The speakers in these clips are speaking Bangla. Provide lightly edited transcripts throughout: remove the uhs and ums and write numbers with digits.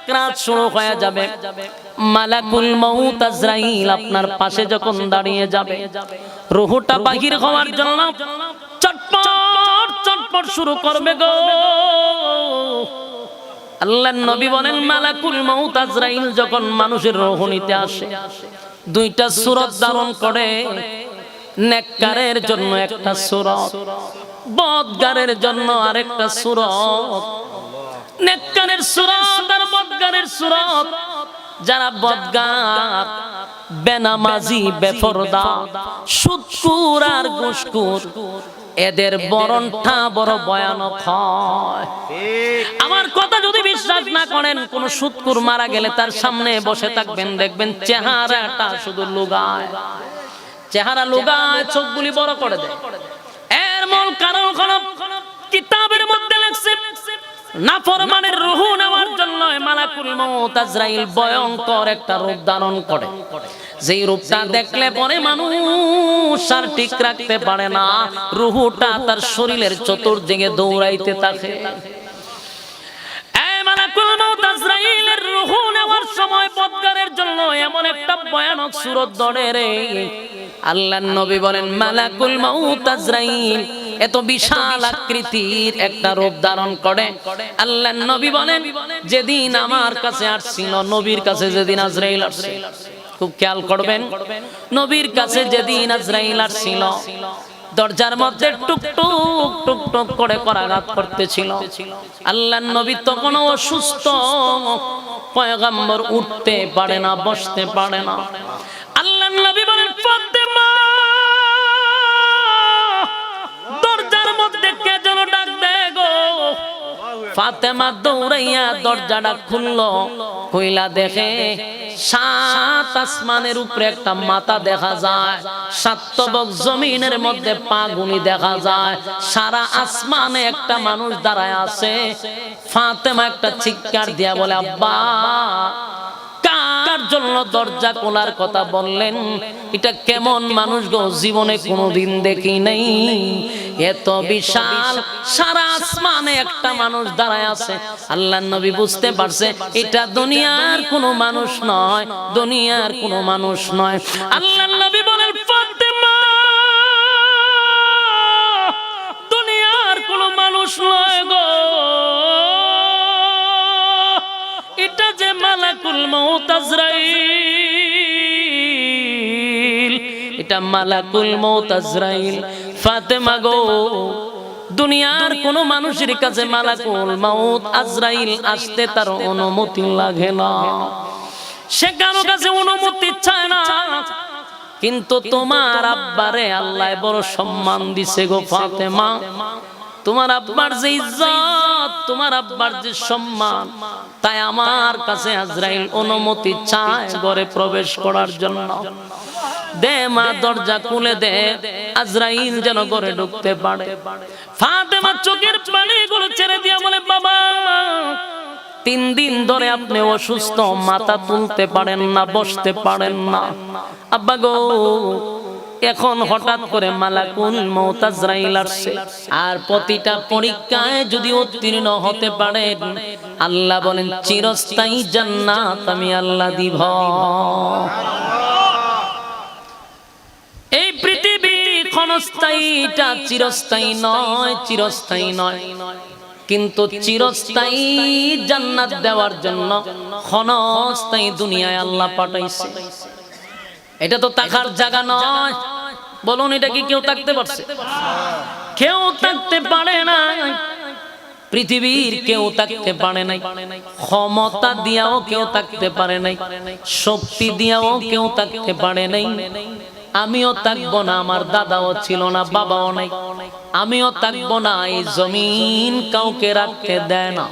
সাকরাত শুরু হয়ে যাবে, মালাকুল মউত আজরাইল আপনার পাশে যখন দাঁড়িয়ে যাবে, রূহটা বাহির হওয়ার জন্য চটপট চটপট শুরু করবে গো। আল্লাহর নবী বলেন মালাকুল মউত আজরাইল যখন মানুষের রূহ নিতে আসে, দুইটা সূরত ধারণ করে। নেককারের জন্য একটা সূরত, বদকারের জন্য আরেকটা সূরত। নেককারের সূরত আর বদকারের সূরত। যারা বদকার, বেনামাজি, বেপরদা, সুদখোর আর ঘুষখোর, এদের বরণটা বড় ভয়ানক হয়। আমার কথা যদি বিশ্বাস না করেন, কোন সুদখোর মারা গেলে তার সামনে বসে থাকবেন, দেখবেন চেহারাটা শুধু লুগায়, চেহারা লুগায়, চোখগুলি বড় করে দেয়। এর মূল কারণ হলো কিতাবের মধ্যে লেখছে নাফরমানের রূহ নেওয়ার জন্য মালাকুল মউত আজরাইল ভয়ঙ্কর একটা রূপ ধারণ করে। যেই রূপটা দেখলে পরে মানুষ আর ঠিক রাখতে পারে না, রূহটা তার শরীরের চতুর্দিকে দৌড়াইতে থাকে। এই মালাকুল মউত আজরাইলের রূহ নেওয়ার সময় বদকারের জন্য এমন একটা ভয়ানক সূরত ধরে রে। আল্লাহর নবী বলেন মালাকুল মউত আজরাইল এত বিশাল আকৃতির একটা রূপ ধারণ করে। আল্লাহর নবী বলেন যেদিন আমার কাছে আসছিল, নবীর কাছে যেদিন আজরাইল আসছিল, খুব খেয়াল করবেন, নবীর কাছে যেদিন আজরাইল আসছিল, দরজার মধ্যে টুক টুক টুক টুক করে করাঘাত করতেছিল। আল্লাহর নবী তখন অসুস্থ, পয়গম্বর উঠতে পারে না, বসতে পারে না। আল্লাহর নবী বলেন ফাতেমা, দরজার মধ্যে কে যেন ডাক দেয় গো। ফাতেমা দৌড়াইয়া দরজাটা খুললো, কইলা দেখে সাত আসমানের উপরে একটা মাথা দেখা যায়, সাত তবক জমিনের মধ্যে পা গুনি দেখা যায়, সারা আসমানে একটা মানুষ দাঁড়ায় আছে। ফাতেমা একটা চিৎকার দিয়া বলে আব্বা, কার জন্য দরজা খোলার কথা বললেন? এটা কেমন মানুষ গো, জীবনে কোনোদিন দেখি নাই। এত বিশাল সারা আসমানে একটা মানুষ দাঁড়ায় আছে। আল্লাহর নবী বুঝতে পারছে এটা দুনিয়ার কোনো মানুষ নয়, দুনিয়ার কোনো মানুষ নয়। আল্লাহর নবী বলেন ফাতেমা, দুনিয়ার কোনো মানুষ নয় গো, এটা যে মালাকুল মউত আজরাইল, এটা মালাকুল মউত আজরাইল। ফাতেমা গো, দুনিয়ার কোন মানুষের কাছে মালাকুল মউত আজরাইল আসতে তার অনুমতি লাগে না, সে কারো কাছে অনুমতি চায় না। কিন্তু তোমার আব্বারে আল্লাহ বড় সম্মান দিছে গো ফাতেমা। তোমার আব্বার যে ইজ্জত, তোমার আব্বার যে সম্মান, তাই আমার কাছে আজরাইল অনুমতি চায় ঘরে প্রবেশ করার জন্য। দে মা, দরজা খুলে দে, আজরাইল যেন ঘরে ঢুকতে পারে। ফাতেমা চোখের পানিগুলো ছেড়ে দিয়ে বলে বাবা, 3 দিন ধরে আপনি অসুস্থ, মাথা তুলতে পারেন না, বসতে পারেন না। আব্বা গো, এখন হঠাৎ করে মালাকুল মউত আজরাইল আসছে, আর প্রতিটা পরীক্ষায় যদি উত্তীর্ণ হতে পারেন, আল্লাহ বলেন চিরস্থায়ী জান্নাত আমি আল্লাহ দিব। এই পৃথিবী ক্ষণস্থায়ী, এটা চিরস্থায়ী নয়, চিরস্থায়ী নয়। কিন্তু চিরস্থায়ী জান্নাত দেওয়ার জন্য ক্ষণস্থায়ী দুনিয়ায় আল্লাহ পাঠাইছে। এটা তো থাকার জায়গা নয়। বলুন, এটা কি কেউ থাকতে পারছে? কেউ থাকতে পারে না। পৃথিবীর কেউ থাকতে পারে নাই, ক্ষমতা দিয়াও কেউ থাকতে পারে নাই, শক্তি দিয়াও কেউ থাকতে পারে নাই। আমিও থাকবো না, আমার দাদাও ছিল না, বাবাও নাই, আমিও থাকবো না। এই জমিন কাউকে রাখতে দেয় না।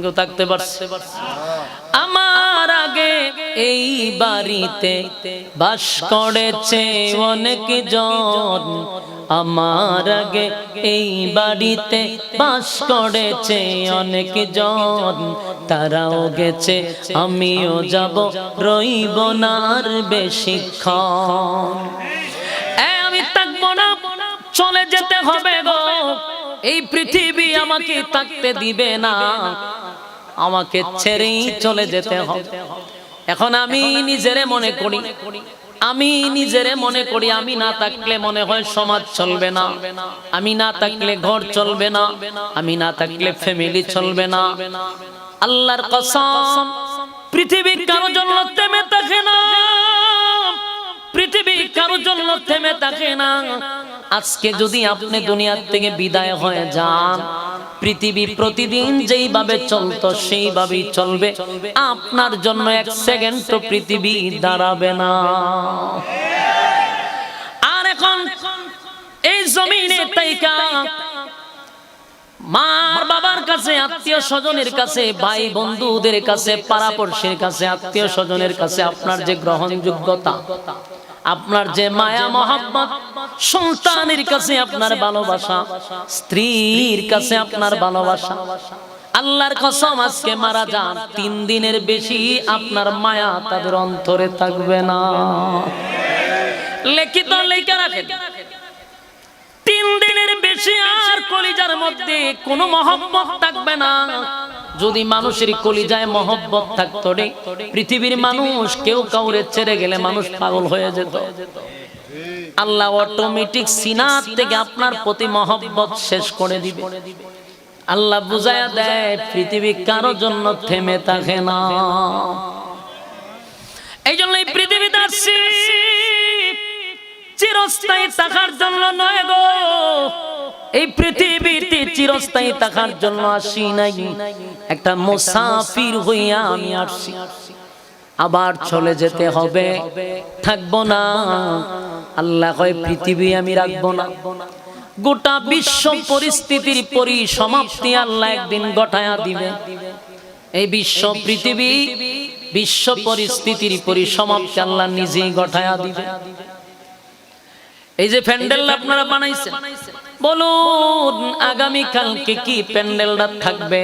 কেউ থাকতে পারছে? আমার আগে এই বাড়িতে বাস করেছে অনেক জন, আমার আগে এই বাড়িতে বাস করেছে অনেক জন, তারাও গেছে আমিও যাব, রইব না আর বেশিক্ষণ। আমি থাকবো না, চলে যেতে হবে গো। এই পৃথিবী আমাকে থাকতে দিবে না। আমাকে ছেড়েই চলে যেতে হবে। এখন আমি নিজেরে মনে করি, আমি না থাকলে মনে হয় সমাজ চলবে না, আমি না থাকলে ঘর চলবে না, আমি না থাকলে ফ্যামিলি চলবে না। আল্লাহর কসম, পৃথিবী কারোর জন্য থেমে থাকে না, পৃথিবী কারোর জন্য থেমে থাকে না। আজকে যদি আপনি দুনিয়ার থেকে বিদায় হয়ে যান, পৃথিবী প্রতিদিন যেইভাবে চলতো সেইভাবেই চলবে, আপনার জন্য এক সেকেন্ড তো পৃথিবী দাঁড়াবে না। আর এখন এই জমিনে তাইকা মা বাবার কাছে, আত্মীয় স্বজনের কাছে, ভাই বন্ধুদের কাছে, পাড়াপড়শির কাছে, আত্মীয় স্বজনের কাছে আপনার যে গ্রহণযোগ্যতা, আপনার যে মায়া মহব্বত, সন্তানের কাছে আপনার ভালোবাসা, স্ত্রীর কাছে আপনার ভালোবাসা, আল্লাহর কসম আজকে মারা যান, 3 দিনের বেশি আপনার মায়া তাদের অন্তরে থাকবে না। লিখিত লেখা রাখেন, 3 দিনের বেশি আর কলিজার মধ্যে কোনো মহব্বত থাকবে না। যদি মানুষের কলিজায় মহব্বত থাকতো রে, পৃথিবীর মানুষ কেউ কাউরে ছেড়ে গেলে মানুষ পাগল হয়ে যেত। আল্লাহ অটোমেটিক সিনা থেকে আপনার প্রতি মহব্বত শেষ করে দিবে। আল্লাহ বুঝায়া দেয় পৃথিবী কারো জন্য থেমে থাকে না। এই জন্য এই পৃথিবীতে আসছি চিরস্থায়ী থাকার জন্য নয় গো, এই পৃথিবীতে চিরস্থায়ী থাকার জন্য আসি নাই, একটা মুসাফির হইয়া আমি আসছি। আবার চলে যেতে হবে, থাকবো না। আল্লাহ কয় পৃথিবী আমি রাখবো না। গোটা বিশ্ব পরিস্থিতির পরিসমাপ্তি আল্লাহ একদিন ঘটায়া দিবে। এই বিশ্ব পৃথিবী, বিশ্ব পরিস্থিতির পরিসমাপ্তি আল্লাহ নিজেই ঘটায়া দিবে। এই যে প্যান্ডেল আপনারা বানাইছেন, বলুন আগামী কালকে কি প্যান্ডেলটা থাকবে?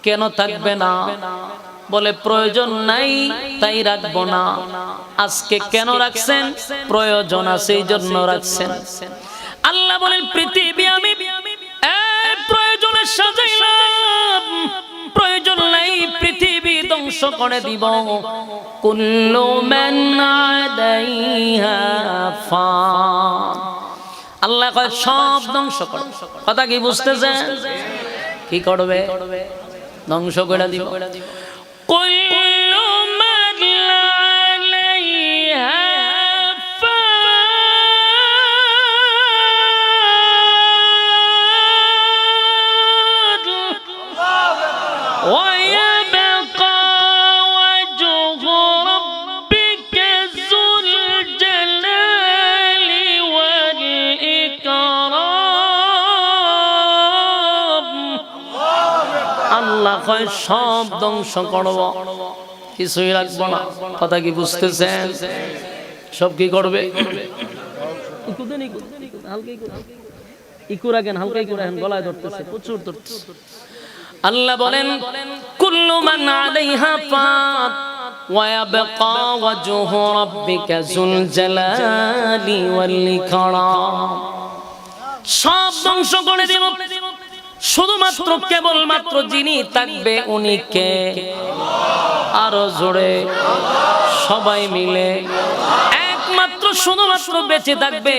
কেন থাকবে না? বলে প্রয়োজন নাই তাই রাখবো না। আজকে কেন রাখছেন? প্রয়োজন আছে এই জন্য রাখছেন। আল্লাহ বলেন পৃথিবী আমি প্রয়োজনে সাজাইলাম, প্রয়োজন নাই পৃথিবী ধ্বংস করে দিব। কুল্লু মান আলাইহা ফান, আল্লাহ কয় সব ধ্বংস করে। কথা কি বুঝতেছেন? কি করবে? ধ্বংস করে দিব। কুল্লু মান আলাইহা সব ধ্বংস করব, কিছুই রাখবো না। কথা কি বুঝতেছেন? সব কি করবে? গলায় ধরতেছে, প্রচুর ধরতেছে। আল্লাহ বলেন কুল্লু মান আলাইহা ফান ওয়া ইয়াবকা ওয়াজহু রাব্বিকা যুল জালালি ওয়াল ইকরাম। সব ধ্বংস করে দেব, শুধুমাত্র কেবলমাত্র যিনি থাকবে উনি কে? আরো জোরে সবাই মিলে। একমাত্র শুধুমাত্র বেঁচে থাকবে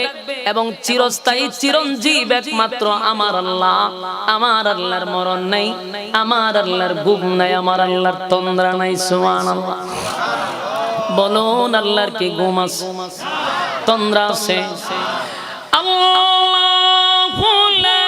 এবং চিরস্থায়ী চিরঞ্জীব একমাত্র আমার আল্লাহ। আমার আল্লাহর মরণ নাই, আমার আল্লাহর ঘুম নাই, আমার আল্লাহর তন্দ্রা নাই। সুবহানাল্লাহ। বলুন আল্লাহর কি ঘুম আছে, তন্দ্রা আছে? আল্লাহু লা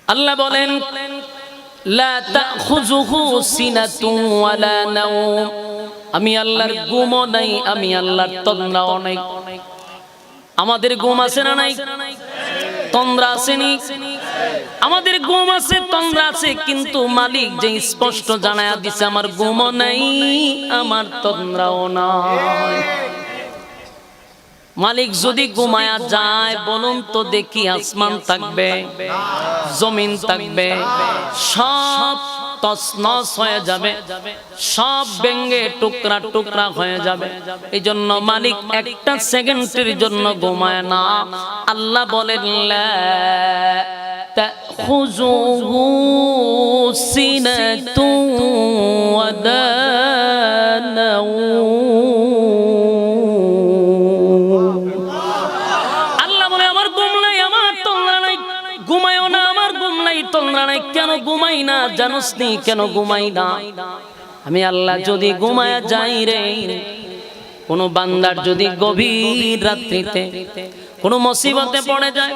আল্লাহ বলেন লা তাখুযুহু সিনাতুন ওয়ালা নাওম, আমি আল্লাহর ঘুমও নাই, আমি আল্লাহর তন্দ্রাও নাই। আমাদের ঘুম আছে না নাই? তন্দ্রা আসেনি? আমাদের ঘুম আছে, তন্দ্রা আছে, কিন্তু মালিক যে স্পষ্ট জানায়া দিছে আমার ঘুমও নাই, আমার তন্দ্রাও নাই। মালিক যদি ঘুমায়া যায় বলুন তো দেখি, আসমান থাকবে, জমিন থাকবে, সব তছনছ হয়ে যাবে, সব ভেঙে টুকরা টুকরা হয়ে যাবে। এই জন্য মালিক একটা সেকেন্ডের জন্য ঘুমায় না। আল্লাহ বলেন লা তাখুযুহু সিনাতুন ওয়ালা নাওম। আল্লাহ বলে আমার ঘুম নাই, আমার তন্দ্রা নাই, ঘুমায়ও না, আমার ঘুম নাই, তন্দ্রা নাই। কেন ঘুমাই না জানোস নি? কেন ঘুমাই না? আমি আল্লাহ যদি ঘুমায়া যাই রে, কোন বান্দার যদি গভীর রাত্রিতে কোন মুসিবতে পড়ে যায়,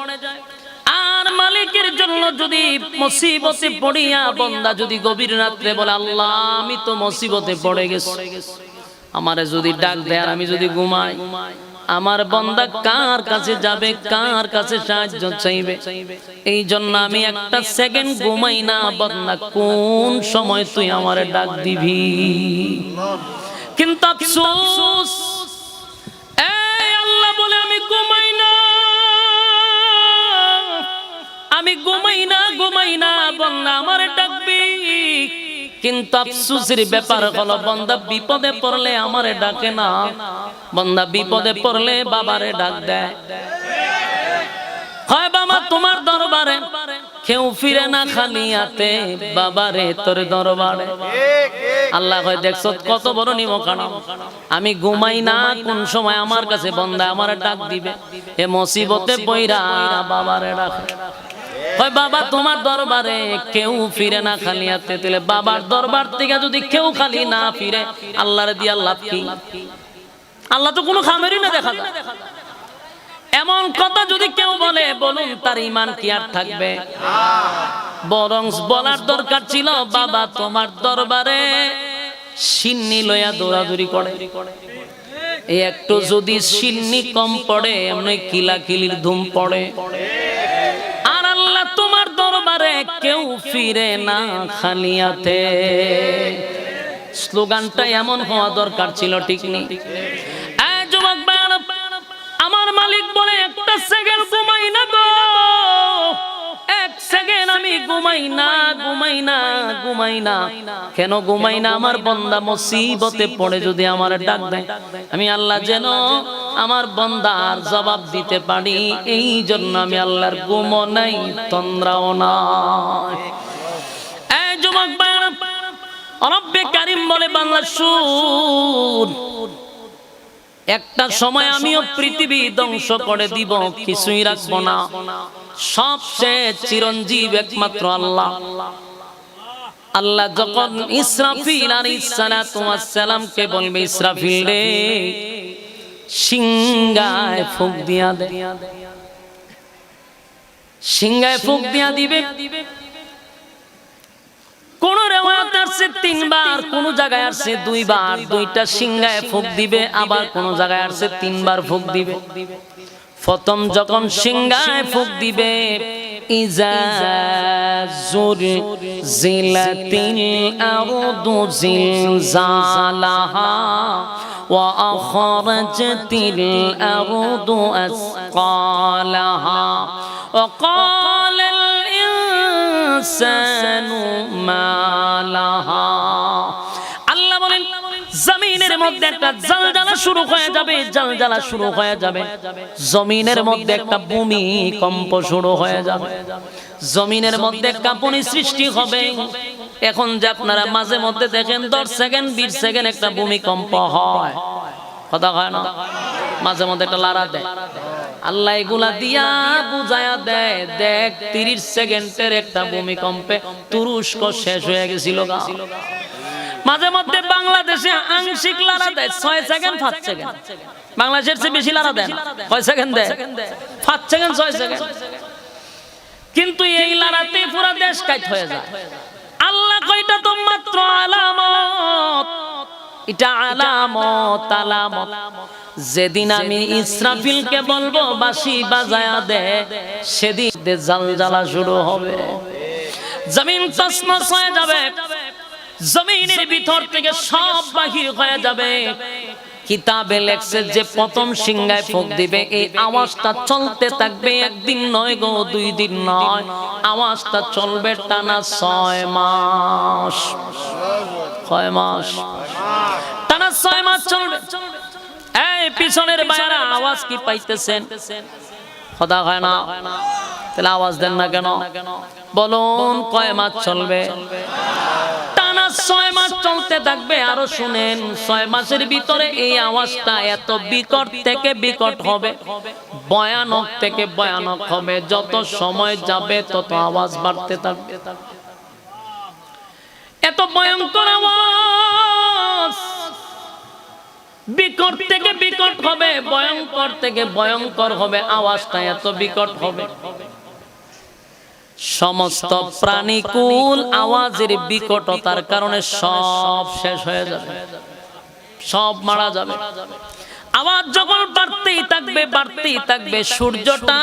আর মালিকের জন্য যদি মুসিবতে পড়িয়া বান্দা যদি গভীর রাত্রে বলে আল্লাহ আমি তো মুসিবতে পড়ে গেছি, আমারে যদি ডাক দেয় আর আমি যদি ঘুমাই, আমার বান্দা কার কাছে যাবে, কার কাছে সাহায্য চাইবে? এই জন্য আমি একটা সেকেন্ড ঘুমাই না। বান্দা কোন সময় তুই আমারে ডাক দিবি? কিন্তু আফসোস, এই আল্লাহ বলে আমি ঘুমাই না, আমি ঘুমাই না, ঘুমাই না, বান্দা আমারে ডাকবি। কিন্তু আফসোসের ব্যাপার হলো বান্দা বিপদে পড়লে আমারে ডাকে না, বান্দা বিপদে পড়লে বাবারে ডাক দেয়। হয় বাবা তোমার দরবারে কেউ ফিরে না খালি হাতে, বাবারে তোর দরবারে। আল্লাহ কয় দেখছো কত বড় নিমখানা, আমি ঘুমাই না, কোন সময় আমার কাছে বান্দা আমারে ডাক দিবে। এ মুসিবতে পইরা বাবারে ডাকে। হয় বাবা তোমার দরবারে কেউ ফিরে না খালি হাতে, তাহলে বাবার দরবার থেকে যদি কেউ খালি না ফিরে, আল্লাহর দিয়া লাভ কি? আল্লাহ তো কোনো খামেরই না দেখা যায়। এমন কথা যদি কেউ বলে, বলুন তার ঈমান কি আর থাকবে? বরং বলার দরকার ছিল বাবা তোমার দরবারে সিন্নি লইয়া দৌড়াদৌড়ি করে, এই একটু যদি সিন্নি কম পড়ে এমনি কিলাকিলির ধুম পড়ে। আর আল্লাহ তোমার দরবারে কেউ ফিরে না খালি হাতে, স্লোগানটা এমন হওয়া দরকার ছিল, ঠিক নেই? যুবক ভাইরা, আমার মালিক বলে একটা সেকেন্ড ঘুমাই না গো, এক সেকেন্ড আমি ঘুমাই না, ঘুমাই না, ঘুমাই না। কেন ঘুমাই না? আমার বান্দা মুসিবতে পড়ে যদি আমার ডাক দেয়, আমি আল্লাহ যেন আমার বান্দার জবাব দিতে পারি। এই জন্য আমি আল্লাহর ঘুমও নাই, তন্দ্রাও নাই। এই যুবক ভাইরা, রব্বে কারীম বলে বান্দা শুন, একটা সময় আমিও পৃথিবী ধ্বংস করে দিব, কিছুই রাখবো না, সবচেয়ে চিরঞ্জীব একমাত্র আল্লাহ। আল্লাহ যখন ইসরাফিল আলাইহিস সালাতু ওয়াস সালামকে বলবে ইসরাফিল রে সিংহায় ফুঁক দিয়া দে, সিংহায় ফুঁক দিয়া দিবে। কোন রিওয়ায়াত আছে 3 বার, কোন জায়গায় আছে 2 বার, 2টা সিংহায় ফুঁক দিবে, আবার কোন জায়গায় আছে 3 বার ফুঁক দিবে। প্রথম যখন সিংহায় ফুঁক দিবে, ইজা জুলজিলাতিল আরদু জিলজালাহা ওয়া আখরাজাতিল আরদু আসকালাহা ওয়া ক্বালাল ইনসানু মা লাহা। আল্লাহ বলেন জমিনের মধ্যে একটা জালজালা শুরু হয়ে যাবে, জালজালা শুরু হয়ে যাবে, জমিনের মধ্যে একটা ভূমিকম্প শুরু হয়ে যাবে, জমিনের মধ্যে কাঁপুনি সৃষ্টি হবে। এখন যে আপনারা মাঝে মধ্যে দেখেন 10 সেকেন্ড 20 সেকেন্ড একটা ভূমিকম্প হয়, কথা হয় না? মাঝে মধ্যে একটা লাড়া দেয়। আল্লাহ এগুলা দিয়া বুঝায়া দেয়, দেখ 30 সেকেন্ডের একটা ভূমিকম্পে তুরস্ক শেষ হয়ে গেছিল। মাঝে মধ্যে বাংলাদেশে আংশিক লাড়া দেয় 6 সেকেন্ড 5 সেকেন্ড, বাংলাদেশের চেয়ে বেশি লাড়া দেয় না। কয় সেকেন্ড দেয়? 5 সেকেন্ড 6 সেকেন্ড। কিন্তু এই লাড়াতে পুরো দেশ কাট হয়ে যায়। আল্লাহ কয়টা তো মাত্র আলামত, এটা আলামত, আলামত। যেদিন আমি ইসরাফিলকে বলবো বাঁশি বাজায়া দে, সেদিন জালজালা শুরু হবে, জমিন তছনছ হয়ে যাবে, জমিনের ভিতর থেকে সব বাহির হয়ে যাবে। কিতাবে লেখছে যে প্রথম সিংহায় ফুঁক দিবে এই আওয়াজটা চলতে থাকবে, একদিন নয় গো, 2 দিন নয়, আওয়াজটা চলবে টানা 6 মাস। কয় মাস? টানা 6 মাস চলবে। এই পিছনের বায়ারা আওয়াজ কি পাইতেছেন? কথা হয় না, তাহলে আওয়াজ দেন না কেন? বলুন কয় মাস চলবে? টানা 6 মাস চলতে থাকবে। আরো শুনেন, 6 মাসের ভিতরে এই আওয়াজটা এত বিকট থেকে বিকট হবে, ভয়ানক থেকে ভয়ানক হবে। যত সময় যাবে তত আওয়াজ বাড়তে থাকবে। এত ভয়ঙ্কর আওয়াজ, বিকট থেকে বিকট হবে, ভয়ঙ্কর থেকে ভয়ঙ্কর হবে। আওয়াজটা এত বিকট হবে, সমস্ত প্রাণীকুল আওয়াজের বিকটতার কারণে সব শেষ হয়ে যাবে, সব মারা যাবে। আওয়াজ যখন বাড়তেই থাকবে, বাড়তেই থাকবে, সূর্যটা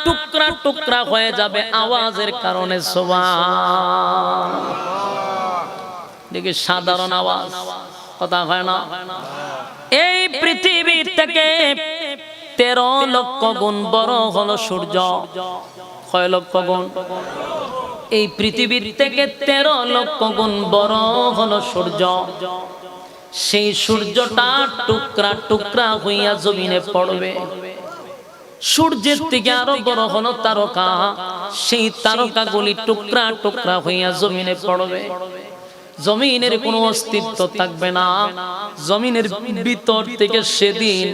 টুকরা টুকরা হয়ে যাবে আওয়াজের কারণে। সুবহানাল্লাহ। দেখি সাধারণ আওয়াজ, কথা হয় না। এই পৃথিবী থেকে 13 লক্ষ গুণ বড় হলো সূর্য। কয় লক্ষ গুণ? এই পৃথিবীর থেকে 13 লক্ষ গুণ বড় হলো সূর্য। সেই সূর্যটা টুকরা টুকরা হইয়া জমিনে পড়বে। সূর্যের থেকে আরো বড় হলো তারকা, সেই তারকাগুলি টুকরা টুকরা হইয়া জমিনে পড়বে। জমিনের কোনো অস্তিত্ব থাকবে না। জমিনের ভিতর থেকে সেদিন,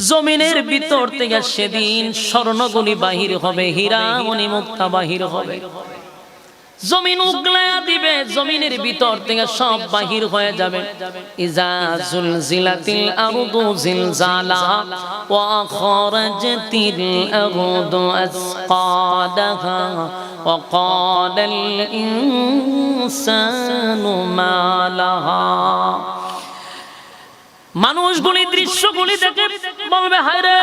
জমিনের ভিতর থেকে সেদিন স্বর্ণগুলি বাহির হবে, হীরা মণি মুক্তা বাহির হবে। জমিন উগলায়া দিবে, জমিনের ভিতর থেকে সব বাহির হয়ে যাবে। ইজা জুলজিলাতিল আরদু জিলজালাহা ওয়া আখরাজাতিল আরদু আসকালাহা ওয়া ক্বালাল ইনসানু মা লাহা। মানুষগুলি দৃশ্যগুলি দেখে বলবে, হায় রে,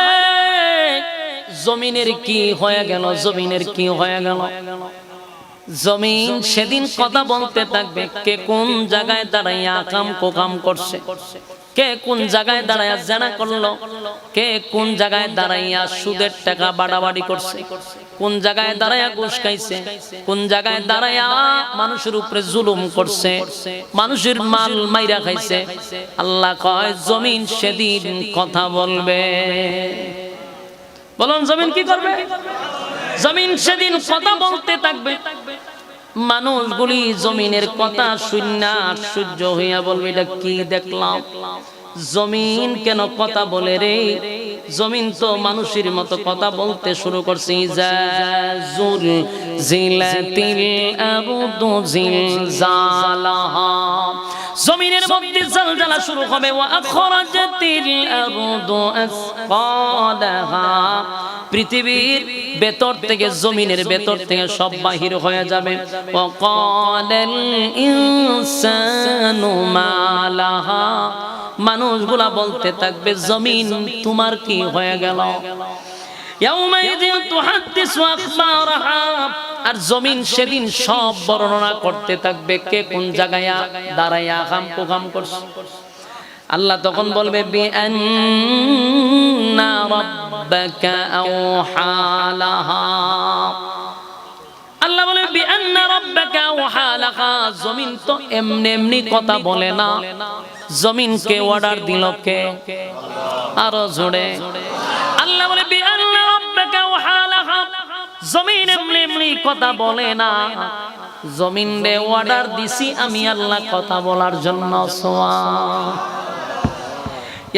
জমিনের কি হয়ে গেল, জমিনের কি হয়ে গেল। জমিন সেদিন কথা বলতে থাকবে, কে কোন জায়গায় দাঁড়াইয়া আকাম কোকাম করছে, কে কোন জায়গায় দাঁড়াইয়া জানা করলো, কে কোন জায়গায় দাঁড়াইয়া সুদের টাকা বাড়াবাড়ি করছে, কোন জায়গায় দাঁড়াইয়া ঘুষ খাইছে, কোন জায়গায় দাঁড়াইয়া মানুষের উপরে জুলুম করছে, মানুষের মাল মাইরা খাইছে। আল্লাহ কয় জমিন সেদিন কথা বলবে। বলুন জমিন কি করবে? জমিন সেদিন কথা বলতে থাকবে। মানুষগুলি জমিনের কথা শুননা আশ্চর্য হইয়া বলবে, এটা কি দেখলাম, জমিন কেন কথা বলে রে? জমিন তো মানুষের মতো কথা বলতে শুরু করছে। জাজুল জিলাতিল আরদু জিলজালাহা, জমিনের মধ্যে জালজালা শুরু হবে। ওয়া আখরাজাতিল আরদু আসকালাহা, পৃথিবীর ভেতর থেকে, জমিনের ভেতর থেকে সব বাহির হয়ে যাবে। ওয়া ক্বালাল ইনসানু মা লাহা, মানুষগুলা বলতে থাকবে জমিন তোমার কি হয়ে গেল। ইয়াউমাইযিন তুহাদ্দিসু আখবারাহা, আর জমিন সেদিন সব বর্ণনা করতে থাকবে কে কোন জায়গায় দাঁড়াইয়া আকাম কুকাম করছে। আল্লাহ তখন বলবে, বিআন্না রাব্বাকা আওহা লাহা, আল্লাহ বলে বিআন্না রাব্বাকা আওহা লাহা, জমিন তো এমনি এমনি কথা বলে না, জমিনকে অর্ডার দিল কে? আরো জোরে। আল্লাহ বলে বিআন্না রাব্বাকা আওহা লাহা, জমিন এমনি এমনি কথা বলে না, জমিন রে অর্ডার দিছি আমি আল্লাহ কথা বলার জন্য।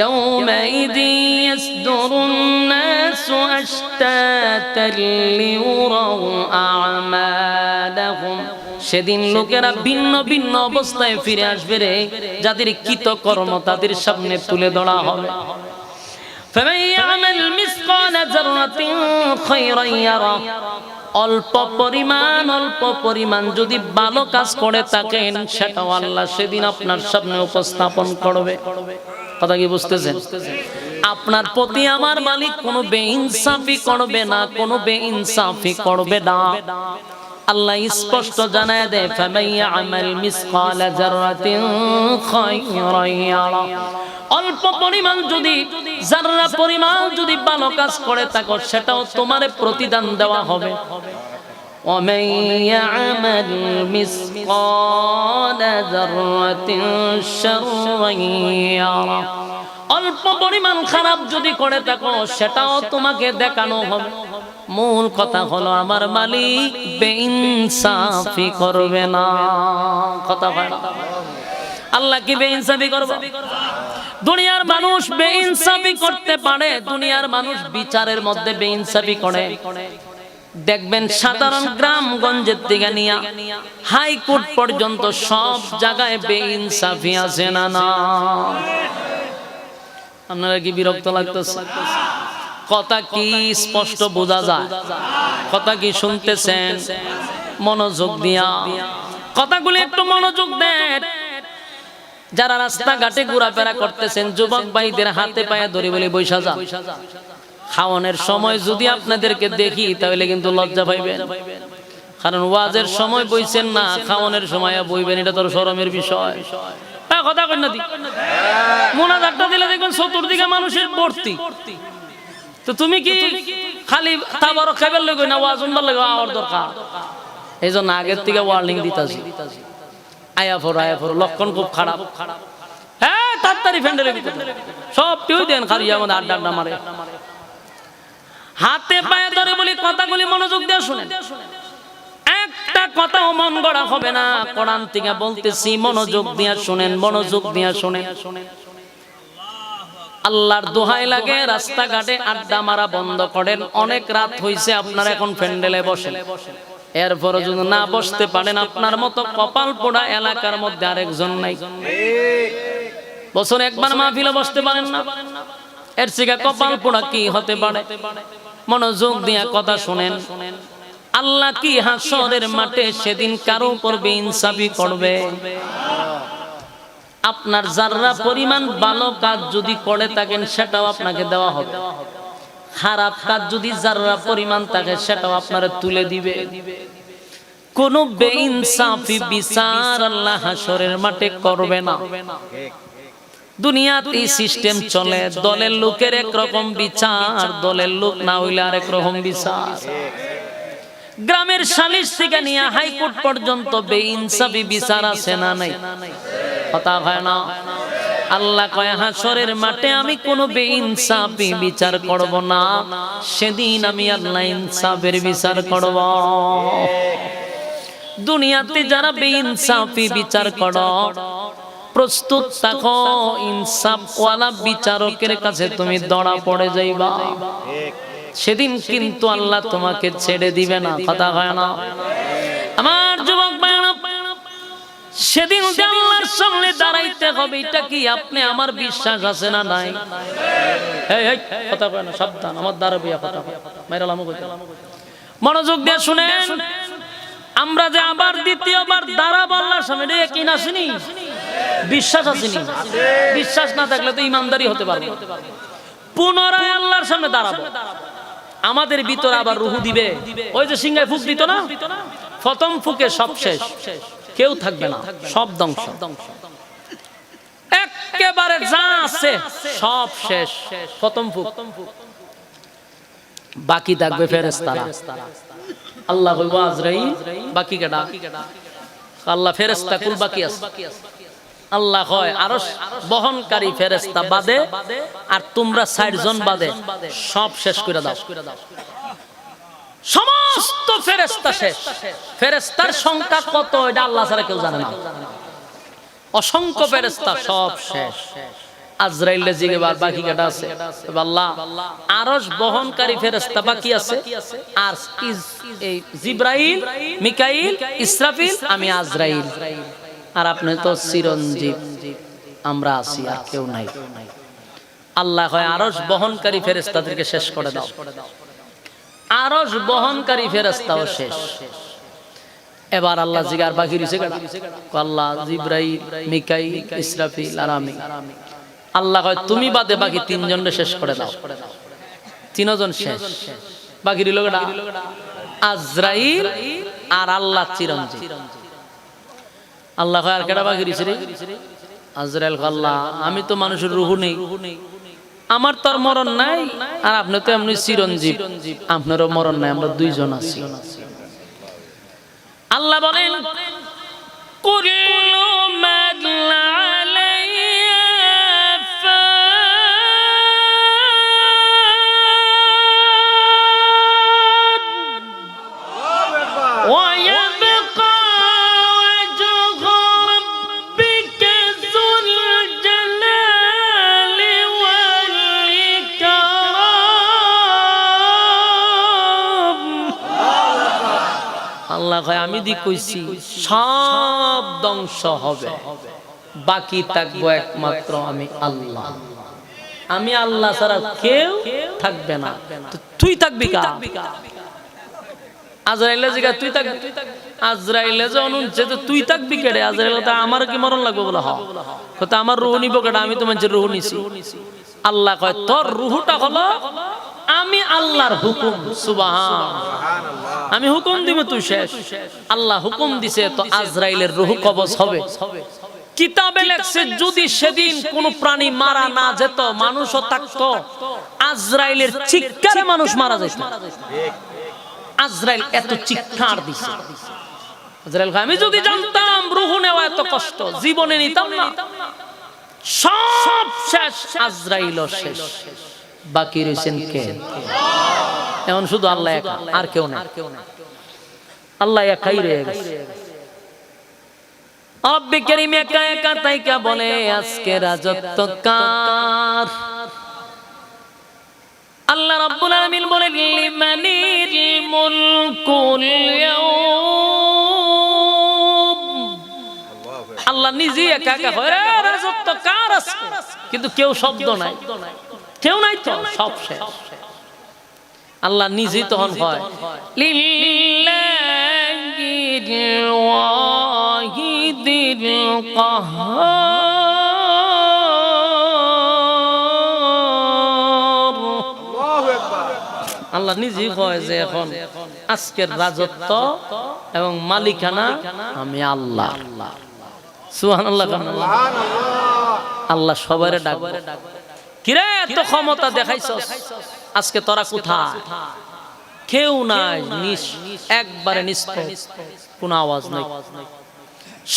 يومئذ يصدر الناس أشتاتا ليروا أعمالهم, সেদিন লোকেরা ভিন্ন ভিন্ন অবস্থায় ফিরে আসবে রে, যাদের কৃতকর্ম তাদের সামনে তুলে ধরা হবে। فمن يعمل مثقال ذرة خيرا يره, অল্প পরিমাণ যদি ভালো কাজ করে থাকেন সেটাও আল্লাহ সেদিন আপনার সামনে উপস্থাপন করবে। কথা কি বুঝতেছেন? আপনার প্রতি আমার মালিক কোনো বেইনসাফি করবে না, কোনো বেইনসাফি করবে না। আল্লাহ স্পষ্ট জানায় দেয় ফামান ইয়ামাল মিসকালা যাররাতিন খায়রান ইয়ারা। অল্প পরিমাণ যদি যাররা পরিমাণ যদি ভালো কাজ করে থাকো সেটাও তোমারে প্রতিদান দেওয়া হবে। ومن يعمل مثقال ذرة شرا يره। অল্প পরিমাণ খারাপ যদি করে থাকো সেটাও তোমাকে দেখানো হবে। মূল কথা হলো আমার মালিক বেইনসাফি করবে না। কথা হয় না? আল্লাহ কি বেইনসাফি করবে? দুনিয়ার মানুষ বেইনসাফি করতে পারে, দুনিয়ার মানুষ বিচারের মধ্যে বেইনসাফি করে। দেখবেন সাধারণ গ্রামগঞ্জের থেকে নিয়ে হাইকোর্ট পর্যন্ত সব জায়গায় বেইনসাফি আছে না না? আপনারা কি বিরক্ত লাগতেছে? কথা কি স্পষ্ট বোঝা যায়? কথা কি শুনতেছেন? মনোযোগ দিয়া কথাগুলি একটু মনোযোগ দেন। যারা রাস্তাঘাটে ঘোরাফেরা করতেছেন যুবক ভাইদের হাতে পায়ে ধরে বলে বৈশা যা। খাওয়ানোর সময় যদি আপনাদেরকে দেখি তাহলে কিন্তু লজ্জা পাইবেন, কারণ ওয়াজের সময় বইছেন না, খাওয়ানোর সময় বইবেন, এটা তোর শরমের বিষয়। কথা কই না দি মোনাজাতটা দিলে দেখবেন চতুর্দিকে মানুষের ভর্তি, তো তুমি কি খালি তাবারক খাইবার লাগবে না ওয়াজ শুনবার লাগবে? আমার দরকার এই জন্য আগের থেকে ওয়ার্নিং দিতাছি, আয়া ফোর লক্ষণ খুব খারাপ। হ্যাঁ তাড়াতাড়ি ফ্যান্ডেলে সব কেউ দেন খালি আমাদের আড্ডা মারে। হাতে পায়ে ধরে বলি কথাগুলি মনোযোগ দিয়ে শুনেন। একটা কথাও মন গড়া হবে না, কোরআন থেকে বলতেছি, মনোযোগ দিয়ে শুনেন, মনোযোগ দিয়ে শুনেন। আল্লাহর দোহাই লাগে রাস্তাঘাটে আড্ডা মারা বন্ধ করেন। অনেক রাত হইছে, আপনারা এখন প্যান্ডেলে বসেন, এরপরও যদি না বসতে পারেন আপনার মতো কপাল পোড়া এলাকার মধ্যে আরেকজন নাই। বছরে একবার মাহফিলে বসতে পারেন না, এর থেকে কপাল পোড়া কি হতে পারে? মনোযোগ দিয়ে কথা শুনেন। আল্লাহ কি হাসরের মাঠে সেদিন কারো উপর বেইনসাফি করবে? আপনার যারা পরিমাণ ভালো কাজ যদি করে থাকেন সেটাও আপনাকে দেওয়া হবে, খারাপ কাজ যদি যারা পরিমাণ থাকে সেটাও আপনারা তুলে দিবে। কোন বেইনসাফি বিচার আল্লাহ হাসরের মাঠে করবে না। দুনিয়াতে এই সিস্টেম চলে, দলের লোকের একরকম বিচার, দলের লোক না হইলে আরেক রকম বিচার। গ্রামের সালিশ থেকে নিয়ে হাইকোর্ট পর্যন্ত বেইনসাফি বিচার আছে না নাই? কথা হয় না? আল্লাহ কয় হাসরের মাঠে আমি কোনো বেইনসাফি বিচার করব না, সেদিন আমি আল্লাহ ইনসাফের বিচার করব। দুনিয়াতে যারা বেইনসাফি বিচার করো প্রস্তুত থাকো, ইনসাফওয়ালা বিচারকের কাছে তুমি ধরা পড়ে যাইবা। সেদিন কিন্তু আল্লাহ তোমাকে ছেড়ে দিবে না। কথা হয় না? আমার যুবক ভাইরা, সেদিন আল্লাহর সামনে দাঁড়াইতে হবে, এটা কি আপনি আমার বিশ্বাস আছে না নাই? এই কথা কয় না, সাবধান, আমার দাঁড়াবি কথা মাইরালাম কইতে। মনোযোগ দিয়ে শুনেন। আমরা যে আবার দ্বিতীয়বার দাঁড়াবো আল্লাহর সামনে, এটা কি না শুনি? বিশ্বাস আসেনি? বিশ্বাস না থাকলে তো ইমানদারি হতে পারবে। পুনরায় আল্লাহর সামনে দাঁড়াবো, আমাদের ভিতরে আবার রুহু দিবে। ওই যে সিংহায় ফুক দিত না, প্রথম ফুকে সব শেষ, কেউ থাকবে না, সব ধ্বংস, একেবারে যা আছে সব শেষ। প্রথম ফুক, বাকি থাকবে ফেরেশতারা। আল্লাহ কইবো আজরাইল বাকি কেডা? আল্লাহ ফেরেশতা কুল বাকি আছে। আল্লাহ কয় আরশ বহনকারী ফেরেশতা বাদে আর তোমরা ৬০ জন বাদে সব শেষ করে দাও। সমস্ত ফেরেশতা শেষ। ফেরেশতার সংখ্যা কত এটা আল্লাহ ছাড়া কেউ জানে না। অসংখ্য ফেরেশতা সব শেষ। আজরাইল জিগেবার বাকি কেডা আছে? আল্লাহ আরশ বহনকারী ফেরেশতা বাকি আছে, আর এই জিবরাইল, মিকাইল, ইসরাফিল, আমি আজরাইল, আর আপনি তো চিরঞ্জীব, আমরা আছি, আর কেউ নাই। আল্লাহ কয় আরশ বহনকারী ফেরেশতাদেরকে শেষ করে দাও। আরশ বহনকারী ফেরেশতাও শেষ। এবার আল্লাহ জিগার বাকি রইছে কেডা? আল্লাহ, জিবরাইল, মিকাইল, ইসরাফিল আর আমি। আল্লাহ কয় তুমি বাদে বাকি ৩ জনকে শেষ করে দাও। ৩ জন শেষ, বাকি রইল কেডা? আজরাইল আর আল্লাহ চিরঞ্জীব। আল্লাহ কয় আর কেডা বাকি রইছে রে? আজরাইল কয় আল্লাহ আমি তো মানুষের রূহ নেই, আমার তো আর মরণ নাই, আর আপনি তো এমনি চিরঞ্জীব, আপনারও মরণ নাই, আমরা দুইজন আছি। আল্লাহ বলেন কুল্লু মান আলাইহা ফান ওয়া ইয়াবকা ওয়াজহু রাব্বিকা যুল জালালি ওয়াল ইকরাম। আল্লাহ কয় আমি দি কইছি সব ধ্বংস হবে, বাকি থাকবো একমাত্র আমি আল্লাহ। আমি আল্লাহ ছাড়া কেউ থাকবে না। তো তুই থাকবি কা? আজরাইলে জিগা তুই থাকবি? আজরাইলে যে অনুনছে তো তুই থাকবি কেডে? আজরাইলে তো আমার কি মরণ লাগবে বলে? হ্যাঁ কত আমার রূহ নিব কেডা? আমি তো মানুষের রূহ নিছি। আল্লাহ কয় তোর রূহটা হলো আমি আল্লাহর হুকুম। সুবহানাল্লাহ। আমি হুকুম দিব তুই শেষ। আল্লাহ হুকুম দিছে তো আজরাইলের রূহ কবজ হবে। কিতাবে লেখছে যদি সেদিন কোন প্রাণী মারা না যেত, মানুষও থাকতো, আজরাইলের চিৎকারে মানুষ মারা যেত। আজরাইল এত চিৎকার দিছে। আজরাইল আমি যদি জানতাম রূহ নেওয়া এত কষ্ট, জীবনে নিতাম না। সব শেষ, আজরাইলও শেষ, বাকি রয়েছেন কে? এখন শুধু আল্লাহ একা, আর কেউ না। আল্লাহ একাই রয়ে গেছে। রব্বে কারীম একা একা তাইকা বলে আজকে রাজত্ব কার? আল্লাহ রাব্বুল আলামিন বলেন লিমানিল মুলকুল ইয়াউম। আল্লাহ নিজে একা একা হয় রাজত্ব কার আছে, কিন্তু কেউ শব্দ নাই, কেউ নাই, তো সব শেষ। আল্লাহ নিজেই তখন হয় লিল্লাহিল ওয়াহিদিল কাহ্হার। আল্লাহু আকবার। আল্লাহ নিজেই কয় যে এখন আজকের রাজত্ব এবং মালিকানা আমি আল্লাহ। সুবহানাল্লাহ। আল্লাহ সবারে ডাকবে, কিরে এত ক্ষমতা দেখাইছস, আজকে তোরা কোথায়? কেউ নাই, একবারে নিস্তব্ধ, কোনো আওয়াজ নাই,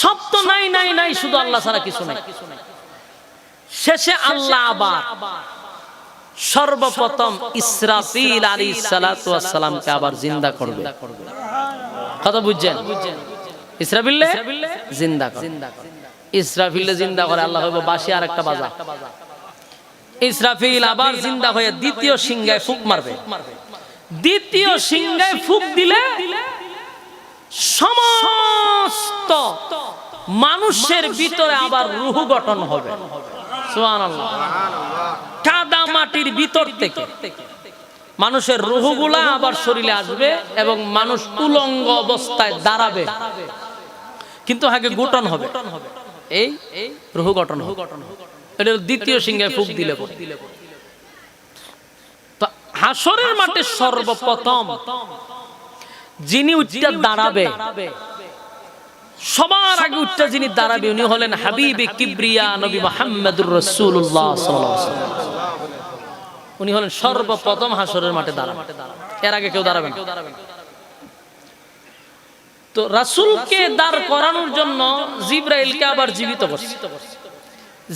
শব্দ নাই, নাই নাই, শুধু আল্লাহ ছাড়া কিছু নাই। শেষে আল্লাহ আবার সর্বপ্রথম ইসরাফিল আলাইহিস সালাতু ওয়াস সালামকে আবার জিন্দা করবে। কথা বুঝছেন? ইসরাফিলে জিন্দা করে। ইসরাফিলে জিন্দা করে আল্লাহ হইব বাঁশি আর একটা বাজা। ইসরাফিল আবার জিন্দা হয়ে দ্বিতীয় সিংহায় ফুঁক মারবে। দ্বিতীয় সিংহায় ফুঁক দিলে সমস্ত মানুষের ভিতরে আবার রূহ গঠন হবে। সুবহানাল্লাহ। কাদা মাটির ভিতর থেকে মানুষের রূহগুলা আবার শরীরে আসবে এবং মানুষ উলঙ্গ অবস্থায় দাঁড়াবে, কিন্তু আগে গঠন হবে, এই রূহ গঠন হবে। এটা দ্বিতীয় সিংহায় ফুঁক দিলে তো হাসরের মাঠে সর্বপ্রথম যিনি উঠতে দাঁড়াবে, সবার আগে উঠতে যিনি দাঁড়াবে উনি হলেন হাবিবে কিবরিয়া নবী মুহাম্মদুর রাসূলুল্লাহ সাল্লাল্লাহু আলাইহি ওয়াসাল্লাম। উনি হলেন সর্বপ্রথম হাসরের মাঠে দাঁড়াবে, এর আগে কেউ দাঁড়াবে না। তো রাসূলকে দাঁড় করানোর জন্য জিবরাইলকে আবার জীবিত করছে।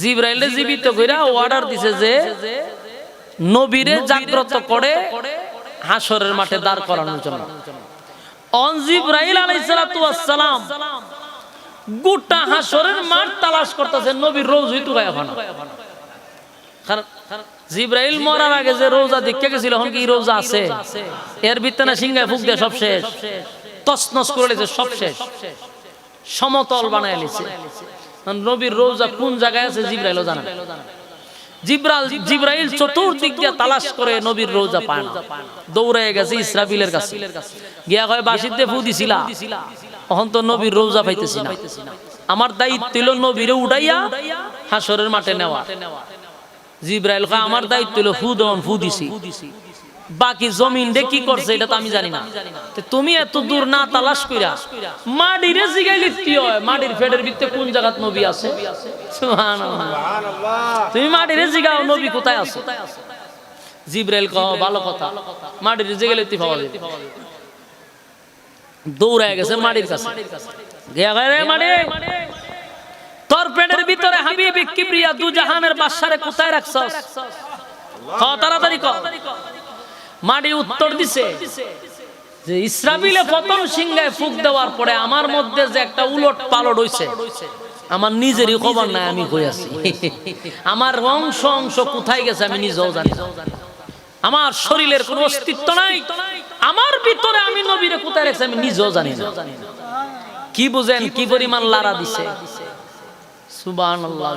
জিবরাইলে জীবিত কইরা অর্ডার দিছে যে নবীরে জাগ্রত করে হাসরের মাঠে দাঁড় করানোর জন্য। অন জিবরাইল আলাইহিস সালাতু ওয়াস সালাম গোটা হাসরের মাঠ তালাশ করতেছে, নবীর রওজা টুকায় এখন। কারণ জিবরাইল মরার আগে যে রওজা দেখতে গেছিল, এখন কি রওজা আছে? এর ভিতরে সিংহায় ফুঁক দিয়ে সব শেষ, তছনছ করে দিয়েছে, সব শেষ, সমতল বানায় লিছে। নবীর রওজা কোন জায়গায় আছে জিবরাইলও জানে না। জিবরাইল চতুর্দিক দিয়ে তালাশ করে নবীর রওজা পায় না, দৌড়ে গেছে ইসরাফিলের কাছে, গিয়া কয় বাঁশিতে ফু দিছিলা, এখন তো নবীর রওজা পাইতেছি না, আমার দায়িত্ব হলো নবীরে উঠাইয়া হাসরের মাঠে নেওয়া। জিবরাইল কয় আমার দায়িত্ব হলো ফু দেওয়ান, ফু দিছি, বাকি জমিন রে কি করছে এটা তো আমি জানি না। তুমি এত দূর না তালাশ কইরা মাটিরে জিগাইলে কি হয়? মাটির ফেডের ভিতরে কোন জায়গাত নবী আছে? সুবহানাল্লাহ। তুমি মাটিরে জিগাও নবী কোথায় আছে? জিবরাইল কও ভালো কথা, মাটিরে জিগাইলে তুই পাওয়া যাবে। দৌড়ায় গেছে মাটির কাছে, গিয়া কয় রে মাটি, তোর পেটের ভিতরে হাবিবি কিবরিয়া দু জাহানের বাদশারে কোথায় রাখছস? তাড়াতাড়ি কর। মাটি উত্তর দিছে যে ইসরাফিলে প্রথম সিংহায় ফুঁক দেওয়ার পরে আমার মধ্যে যে একটা উলট পালট হইছে, আমার নিজেরই খবর নাই আমি কই আছি। আমার অংশ অংশ কোথায় গেছে আমি নিজেও জানি না। আমার শরীরের কোনো অস্তিত্ব নাই, আমার ভিতরে আমি নবীরে কোথায় রেখেছি আমি নিজেও জানি না। কি বুঝেন কি পরিমাণ লারা দিছে? সুবহানাল্লাহ।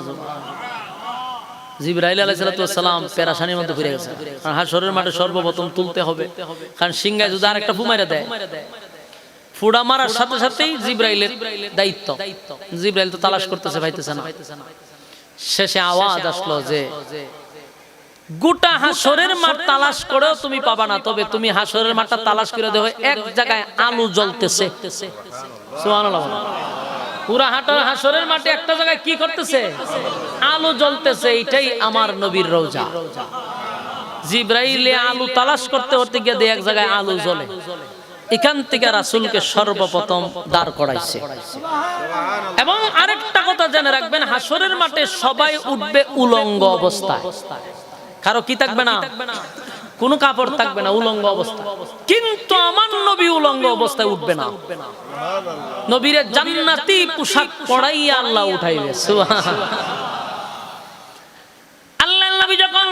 জিবরাইল আলাইহিস সালাম পেরেশানির মধ্যে পড়ে গেছে, কারণ হাশরের মাঠে সর্বপ্রথম তুলতে হবে, কারণ সিংহায় যদি আরেকটা ফু মাইরা দেয়, ফুড়া মারার সাথে সাথেই জিবরাইলের দায়িত্ব। জিবরাইল তো তালাশ করতেছে, পাইতেছে না। শেষে আওয়াজ আসলো যে গোটা হাশরের মাঠ তালাশ করেও তুমি পাবা না, তবে তুমি হাশরের মাঠটা তালাশ করে দেখো এক জায়গায় আলো জ্বলতেছে। সুবহানাল্লাহ। পুরা হাশরের মাঠে একটা জায়গায় কি করতেছে? আলো জ্বলতেছে। এইটাই আমার নবীর রওজা। জিবরাইলে আলো তালাশ করতে করতে গিয়ে এক জায়গায় আলো জ্বলে, এখান থেকে রাসূলকে সর্বপ্রথম দাঁড় করাইছে। এবং আরেকটা কথা জেনে রাখবেন, হাশরের মাঠে সবাই উঠবে উলঙ্গ অবস্থায়। কারো কি থাকবে না? কোনো কাপড় থাকবে না, উলঙ্গ অবস্থা। কিন্তু আমার নবী উলঙ্গ অবস্থায় উঠবে না। নবীরে জান্নাতি পোশাক পরাইয়া আল্লাহ উঠাইবে। সুবহানাল্লাহ। আল্লাহর নবী যখন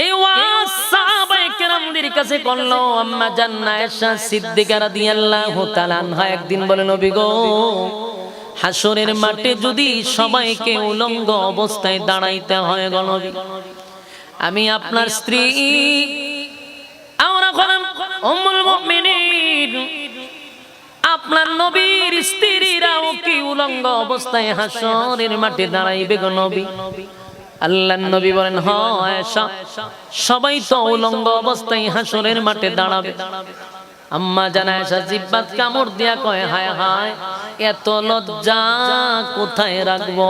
এই ওয়াজ সাহাবায়ে কেরামদের কাছে করলো, আম্মা জান্নাত আয়েশা সিদ্দিকা রাদিয়াল্লাহু তাআলা আনহা একদিন বলে, নবী গো, হাশরের মাঠে যদি সবাইকে উলঙ্গ অবস্থায় দাঁড়াইতে হয় গো নবী, আমি আপনার স্ত্রী আমরা হলাম উম্মুল মুমিনিন, আপনার নবীর স্ত্রীরাও কি উলঙ্গ অবস্থায় হাশরের মাঠে দাঁড়াইবে গো নবী? আল্লাহর নবী বলেন, হ্যাঁ আয়েশা, সবাই তো উলঙ্গ অবস্থায় হাশরের মাঠে দাঁড়াবে। আম্মা জান আয়েশা জিহ্বাত কামড় দিয়া কয়, হায় হায়, এত লজ্জা কোথায় রাখবো?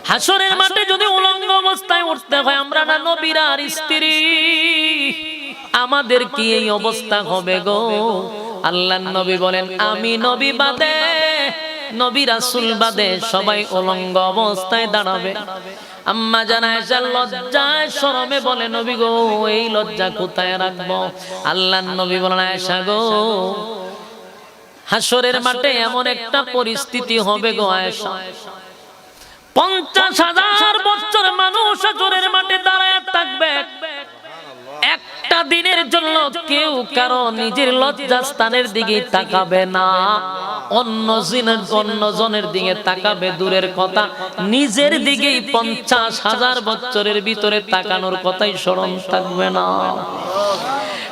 হাশরের মাঠে যদি উলঙ্গ অবস্থায় উঠতে হয়, আমরা না নবীর আর স্ত্রী, আমাদের কি এই অবস্থা হবে গো? আল্লাহর নবী বলেন, আমি নবী বাদে, নবী রাসূল বাদে সবাই উলঙ্গ অবস্থায় দাঁড়াবে। আম্মা জান আয়েশা লজ্জায় শরমে বলে, নবী গো, এই লজ্জা কোথায় রাখবো? আল্লাহর নবী বলেন, আয়েশা গো, হাশরের মাঠে এমন একটা পরিস্থিতি হবে গো আয়েশা, 50,000 বছর মানুষ হাশরের মাঠে দাঁড়ায় থাকবে, একটা দিনের জন্য কেউ কারো নিজের লজ্জাস্থানের দিকে তাকাবে না, অন্য জনের দিকে তাকাবে দূরের কথা, নিজের দিকেই 50,000 বছরের ভিতরে তাকানোর কথাই স্মরণ থাকবে না।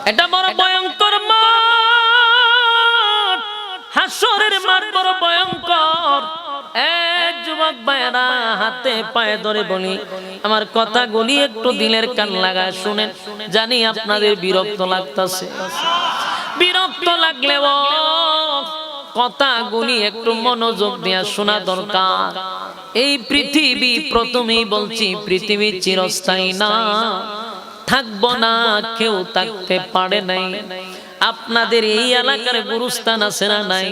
এটা বড় ভয়ঙ্কর মাঠ, হাশরের মাঠ বড় ভয়ঙ্কর। যুবক ভাইরা, হাতে পায়ে ধরে বলি, আমার কথাগুলি একটু দিলের কান লাগায় শুনেন। জানি আপনাদের বিরক্ত লাগতেছে, বিরক্ত লাগলেও কথাগুলি একটু মনোযোগ দিয়ে শোনা দরকার। এই পৃথিবী, প্রথমেই বলছি, পৃথিবী চিরস্থায়ী না, থাকবো না, কেউ থাকতে পারে নাই। আপনাদের এই এলাকার গুরুস্থান আছে না নাই?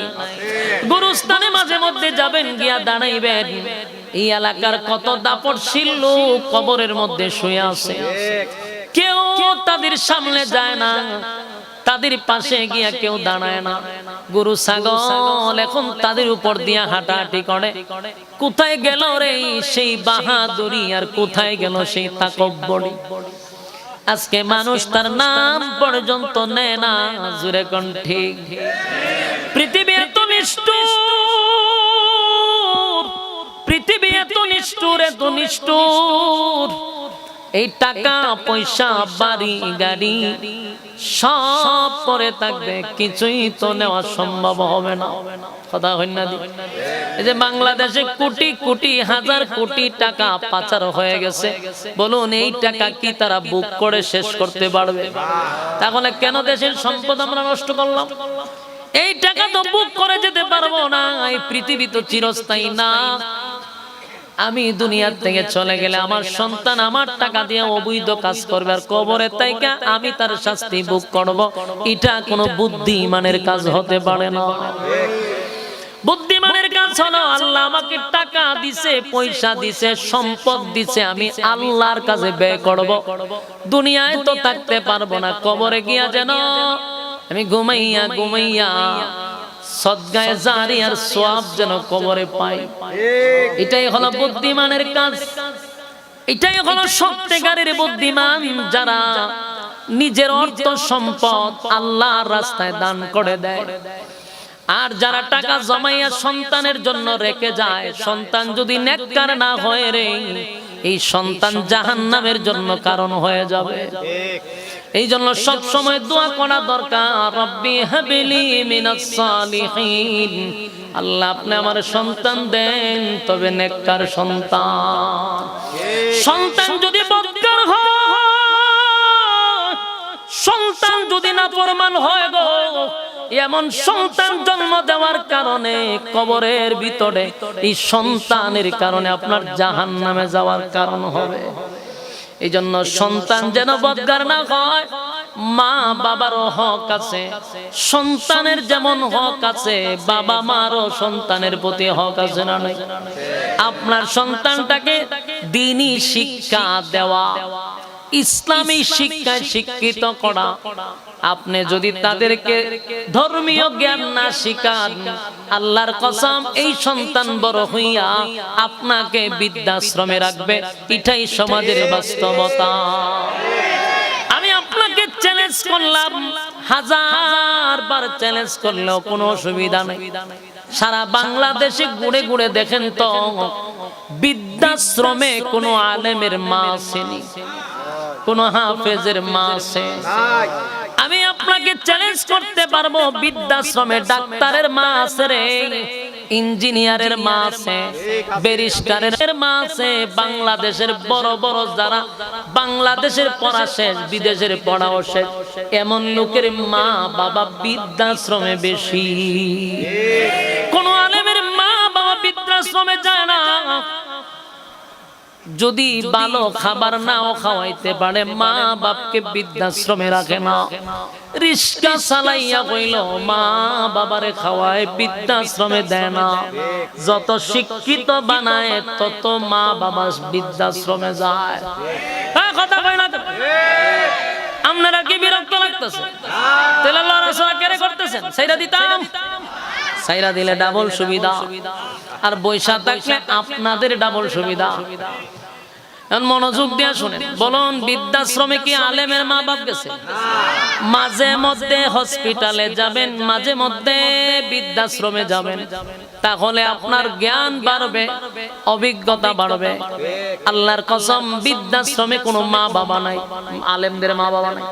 গুরুস্থানে মাঝে মধ্যে যাবেন, গিয়া দাঁড়াইবেন, এই এলাকার কত দাপটশীল লোক কবরের মধ্যে শুয়ে আছে, কেউ তাদের সামনে যায় না, তাদের পাশে গিয়া কেউ দাঁড়ায় না। গরু ছাগল এখন তাদের উপর দিয়া হাঁটাহাঁটি করে। কোথায় গেল রে সেই বাহাদুরি, আর কোথায় গেল সেই তাকব্বরি? আজকে মানুষ তার নাম পর্যন্ত নেয় না। জুরে কোন ঠিক? পৃথিবী এত নিষ্ঠুর, পৃথিবী এত নিষ্ঠুর, এত নিষ্ঠুর। এই টাকা পয়সা বাড়ি গাড়ি সব পরে থাকবে, কিছুই তো নেওয়া সম্ভব হবে না। কথা হয় না? এই যে বাংলাদেশে কোটি কোটি হাজার কোটি টাকা পাচার হয়ে গেছে, বলুন এই টাকা কি তারা বুক করে শেষ করতে পারবে? তাহলে কেন দেশের সম্পদ আমরা নষ্ট করলাম? এই টাকা তো বুক করে যেতে পারবো না। এই পৃথিবী তো চিরস্থায়ী না। আমি দুনিয়ার থেকে চলে গেলে আমার সন্তান আমার টাকা দিয়ে অবৈধ কাজ করবে, আর কবরে তাইকা আমি তার শাস্তি ভোগ করব। এটা কোনো বুদ্ধিমানের কাজ হতে পারে না। বুদ্ধিমানের কাজ হলো আল্লাহ আমাকে টাকা দিছে, পয়সা দিছে, সম্পদ দিছে, আমি আল্লাহর কাজে ব্যয় করব। দুনিয়ায় তো থাকতে পারবো না, কবরে গিয়া যেন আমি ঘুমাইয়া ঘুমাইয়া সদগায়ে জারিয়ার সওয়াব যেন কবরে পাই। এটাই হলো বুদ্ধিমানের কাজ। এটাই হলো সত্যিকারের বুদ্ধিমান, যারা নিজের অর্থ সম্পদ আল্লাহর রাস্তায় দান করে দেয়। আর যারা টাকা জমাইয়া সন্তানের জন্য রেখে যায়, সন্তান যদি নেককার না হয় রে, এই সন্তান জাহান্নামের জন্য কারণ হয়ে যাবে। এই জন্য সব সময় দোয়া করা দরকার, রব্বি হাবলি মিনাস সালিহিন, আল্লাহ আপনি আমার সন্তান দেন, তবে নেককার সন্তান। সন্তান যদি বদকার হয়, সন্তান যদি নাফরমান হয় গো, এমন সন্তান জন্ম দেওয়ার কারণে কবরের ভিতরে এই সন্তানের কারণে আপনার জাহান্নামে যাওয়ার কারণ হবে। এই জন্য সন্তান যেন বদকার না হয়। মা বাবারও হক আছে, সন্তানের যেমন হক আছে, বাবা মারও সন্তানের প্রতি হক আছে না নাই? আপনার সন্তানটাকে দ্বীনি শিক্ষা দেওয়া, ইসলামী শিক্ষায় শিক্ষিত করা। আপনি যদি তাদেরকে ধর্মীয় জ্ঞান না শিখান, আল্লাহর কসম এই সন্তান বড় হইয়া আপনাকে বৃদ্ধাশ্রমে রাখবে। এটাই সমাজের বাস্তবতা। আমি আপনাকে চ্যালেঞ্জ করলাম, হাজার বার চ্যালেঞ্জ করলেও কোনো অসুবিধা নেই। সারা বাংলাদেশে ঘুরে ঘুরে দেখেন তো বৃদ্ধাশ্রমে কোনো আলেমের মা আসেনি, কোন হাফেজের মা আছে? আমি আপনাকে চ্যালেঞ্জ করতে পারবো, বৃদ্ধাশ্রমে ডাক্তারের মা আছে রে, ইঞ্জিনিয়ারের মা আছে, ব্যারিস্টারের মা আছে। বাংলাদেশের বড় বড় যারা বাংলাদেশের পড়া শেষ, বিদেশের পড়াও শেষ, এমন লোকের মা বাবা বৃদ্ধাশ্রমে বেশি। কোন আলেমের মা বাবা বৃদ্ধাশ্রমে যায় না। যদি ভালো খাবার নাও খাওয়াইতে পারে, মা বাপকে বৃদ্ধাশ্রমে রাখে না। রিস্কা চালাইয়া কইল মা বাবারে খাওয়ায়, বৃদ্ধাশ্রমে দেয় না। যত শিক্ষিত বানায় তত মা বাবা বৃদ্ধাশ্রমে যায়। কথা কয় না? আপনারা কি বিরক্ত লাগতেছে? তাহলে লড়াচড়া কেড়ে করতেছেন? সাইরা দিতাম, সাইরা দিলে ডাবল সুবিধা, আর বৈশা থাকলে আপনাদের ডাবল সুবিধা। মনোযোগ দিয়ে শুনেন, বলুন বৃদ্ধাশ্রমে কি আলেমের মা বাপ গেছে? মাঝে মধ্যে হসপিটালে যাবেন, মাঝে মধ্যে বৃদ্ধাশ্রমে যাবেন, তাহলে আপনার জ্ঞান বাড়বে, অভিজ্ঞতা বাড়বে। আল্লাহর কসম বৃদ্ধাশ্রমে কোনো মা বাবা নাই, আলেমদের মা বাবা নাই।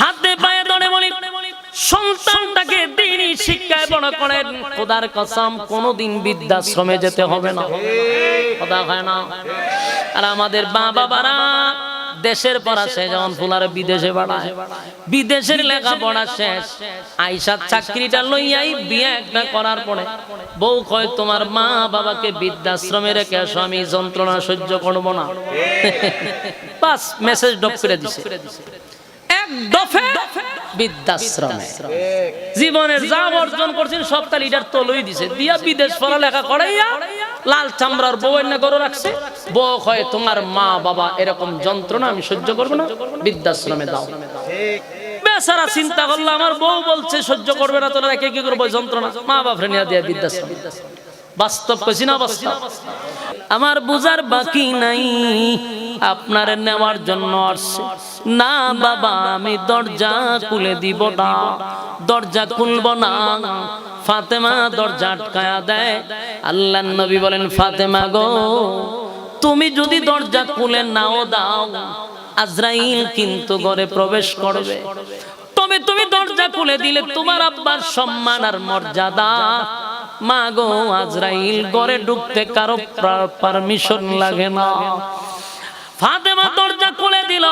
হাতে পায়ে ধরে বলি, সন্তানটাকে দ্বীনি শিক্ষায় বড় করেন। খোদার কসম কোনোদিন বৃদ্ধাশ্রমে যেতে হবে না। কথা হয় না? আর আমাদের মা বাবারা দেশের পড়া শেষ, যেমন ফুলার বিদেশে পড়ায়, বিদেশের লেখাপড়া শেষ, আইসা চাকরিটা লইয়াই বিয়ে একটা করার পরে বউ কয় তোমার মা বাবাকে বৃদ্ধাশ্রমে রেখে আসো, আমি যন্ত্রণা সহ্য করবো না। বাস মেসেজ ড্রপ করে দিছে, এক দফে বৃদ্ধাশ্রমে। জীবনের যা অর্জন করছেন সব তার লিডার তলই দিছে, দিয়া বিদেশ পড়ালেখা করাইয়া লাল চামড়ার বউ এনে গরু রাখছে। বউ কয় তোমার মা বাবা এরকম যন্ত্রণা আমি সহ্য করবো না, বৃদ্ধাশ্রমে দাও। বেচারা চিন্তা করলো আমার বউ বলছে সহ্য করবে না, তোরা রেখে কি করবো যন্ত্রণা, মা বাপরে নিয়ে দিয়ে বৃদ্ধাশ্রমে। বাস্তব কইছি না? বাস্তব। আমার বুঝার বাকি নাই, আপনার নেওয়ার জন্য আসছে না। বাবা আমি দরজা খুলে দিব না, দরজা খুলব না। ফাতেমা দরজা আটকায়া দেয়। আল্লাহর নবী বলেন ফাতেমা গো, তুমি যদি দরজা খুলে নাও দাও, আজরাইল কিন্তু ঘরে প্রবেশ করবে। তবে তুমি দরজা খুলে দিলে তোমার আব্বার সম্মান আর মর্যাদা, মা গো আজরাইল ঘরে ঢুকতে কারো পারমিশন লাগে না। ফাতেমা দরজা খুলে দিল,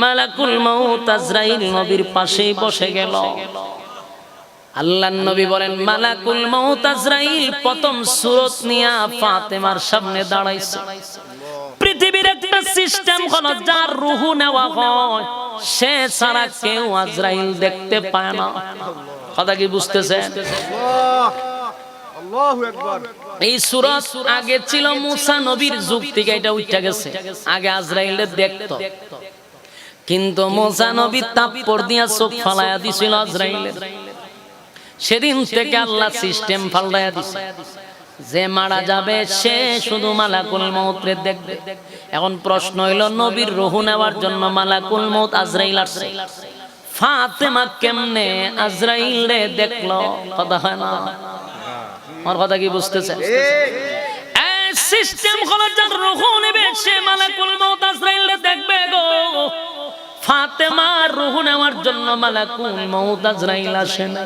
মালাকুল মউত আজরাইল নবীর পাশেই বসে গেল। আল্লাহর নবী বলেন, মালাকুল মউত আজরাইল প্রথম সূরত নিয়া ফাতেমার সামনে দাঁড়াইছে। পৃথিবীর একটা সিস্টেম হলো, যার রূহ নেওয়া হয় সে ছাড়া কেউ আজরাইল দেখতে পায় না। কথা কি বুঝতেছেন? আল্লাহু আকবার। এই সূরত আগে ছিল মুসা নবীর যুগ থেকে, এটা উঠে গেছে। আগে আজরাইলে দেখতো, কিন্তু মুসা নবী তাপ্পর দিয়া চোখ ফালাইয়া দিছিল আজরাইলের। সেদিন থেকে আল্লাহ সিস্টেম পাল্টাইয়া দিছে, যে মারা যাবে সে শুধু মালাকুল মউতরে দেখবে। এখন প্রশ্ন হইল, নবীর রূহ নেওয়ার জন্য মালাকুল মউত আজরাইল আসছে, ফাতেমা কেমনে আজরাইলে দেখলো? কথা হয় না? আমার কথা কি বুঝতেছেন? এই সিস্টেম হলো, যার রূহ নেবে সে মালাকুল মউত আজরাইলে দেখবে গো। ফাতেমার রূহ নেওয়ার জন্য মালাকুল মউত আজরাইল আসে না।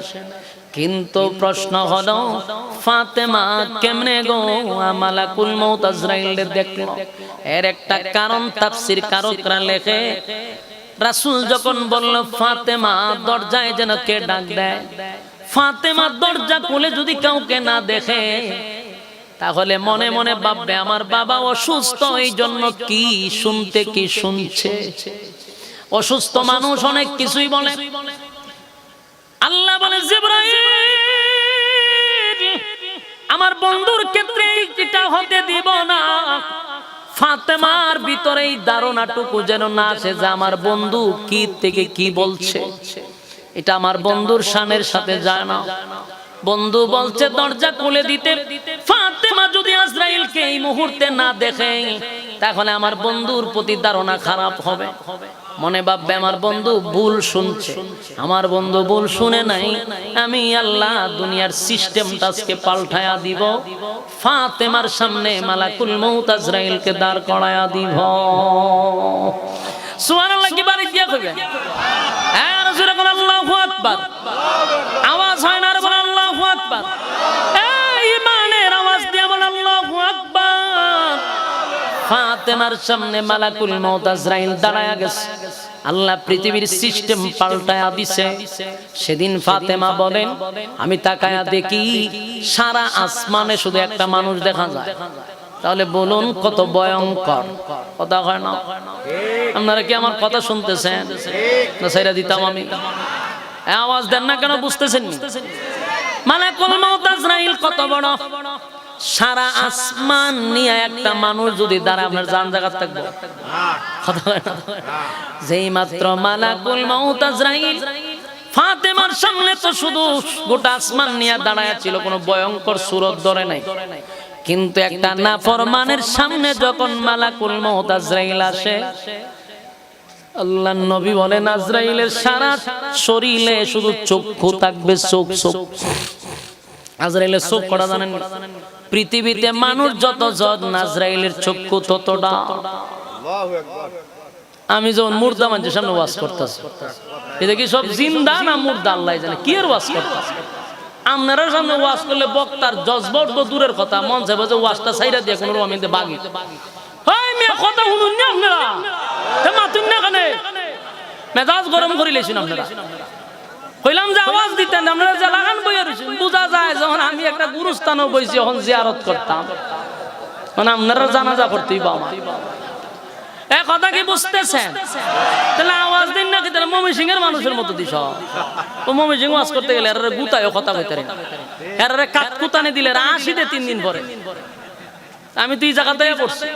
কিন্তু প্রশ্ন হলো, ফাতেমা কেমনে গো মালাকুল মউত আজরাইল দেখলো? এর একটা কারণ তাফসীর কারকরা লেখে, রাসূল যখন বলল ফাতেমা দরজায় যেন কে ডাক দেয়, ফাতেমা দরজা খুলে যদি কাউকে না দেখে তাহলে মনে মনে ভাববে আমার বাবা অসুস্থ, এই জন্য কি শুনতে কি শুনছে। অসুস্থ মানুষ অনেক কিছুই বলে। আল্লাহ বলে, জিবরাইল আমার বন্ধুর ক্ষেত্রে এটা হতে দিব না। ফাতেমার ভিতরে এই ধারণাটুকু যেন না আসে যে আমার বন্ধু কি থেকে কি বলছে, এটা আমার বন্ধুর শানের সাথে যায় না। বন্ধু বলছে দরজা খুলে দিতে, ফাতেমা যদি আজরাইলকে এই মুহূর্তে না দেখে তাহলে আমার বন্ধুর প্রতি ধারণা খারাপ হবে। মনে ভাববে আমার বন্ধু ভুল শুনছে। আমার বন্ধু ভুল শুনে নাই, আমি আল্লাহ দুনিয়ার সিস্টেমটা আজকে পাল্টায়া দিব। ফাতেমার সামনে মালাকুল মউত আজরাইলকে দাঁড় করায়া দিব। সুবহানাল্লাহ কি বাড়ি দিয়া কইবে? হ্যাঁ রাসূল বলেন আল্লাহু আকবার। আওয়াজ হয় না রে, বলেন আল্লাহু আকবার। এই ইমানের আওয়াজ দিয়া বলেন আল্লাহু আকবার। ফাতেমার সামনে মালাকুল মউত আজরাইল দাঁড়ায়া গেছে। আল্লাহ পৃথিবীর সিস্টেম পাল্টায়া দিছে। সেদিন ফাতেমা বলেন, আমি তাকায়া দেখি সারা আসমানে শুধু একটা মানুষ দেখা যায়। তাহলে বলুন কত ভয়ঙ্কর। কথা হয় না? আপনারা কি আমার কথা শুনতেছেন? না ছাইরা দিতাম আমি? আওয়াজ দেন না কেন? বুঝতেছেন? মালাকুল মউত আজরাইল কত বড়। সারা আসমান নিয়ে একটা মানুষ যদি দাঁড়ায় আপনার জান জায়গা থাকবে? যেই মাত্র মালাকুল মউত আজরাইল ফাতেমার সামনে, তো শুধু গোটা আসমান নিয়ে দাঁড়ায় ছিল, কোনো ভয়ঙ্কর সূরত ধরে নাই। কিন্তু একটা নাফরমানের সামনে যখন মালাকুল মউত আজরাইল আসে, আল্লাহর নবী বলেন আজরাইলের সারা শরীরে শুধু চক্ষু থাকবে, চোখ চোখ। আজরাইলের চোখ করা জানেন? পৃথিবীতে মানুষ যত জন, আজরাইলের চক্ষু ততটা। আল্লাহু আকবার। আমি যখন মুর্দা মানুষের সামনে ওয়াজ করতেছি, এটা কি সব জিন্দা না মুর্দা আল্লাহ জানে। কি এর ওয়াজ করতেছি? আপনারা সামনে ওয়াজ করলে বক্তার জজবত দূরের কথা, মন চাইবে যে ওয়াজটা ছাইরা দিয়ে কোনো রকমে বাগি। এই মিয়া কথা শুনুন না আপনারা, তে মাতুন না কেন? মেজাজ গরম করে লেছেন আপনারা। কইলাম যে আওয়াজ দিতেন, আপনারা যে লাগান বইয়া রইছেন। বোঝা যায় যখন আমি একটা গুরুস্থানও বইছি যখন জিয়ারত করতাম, মানে আপনারা জানাজা করতেই বা আমার এ কথা কি বুঝতেছেন? তাহলে আওয়াজ দিন না কি? তাহলে ময়মনসিংহ এর মানুষের মতো দিছ। ও ময়মনসিংহ ওয়াজ করতে গেলে এর গুতায় কথা কইতে রে, এর কাট কুতানে দিলে ৮০ দে ৩ দিন পরে। আমি তুই জায়গাতে পড়ছি।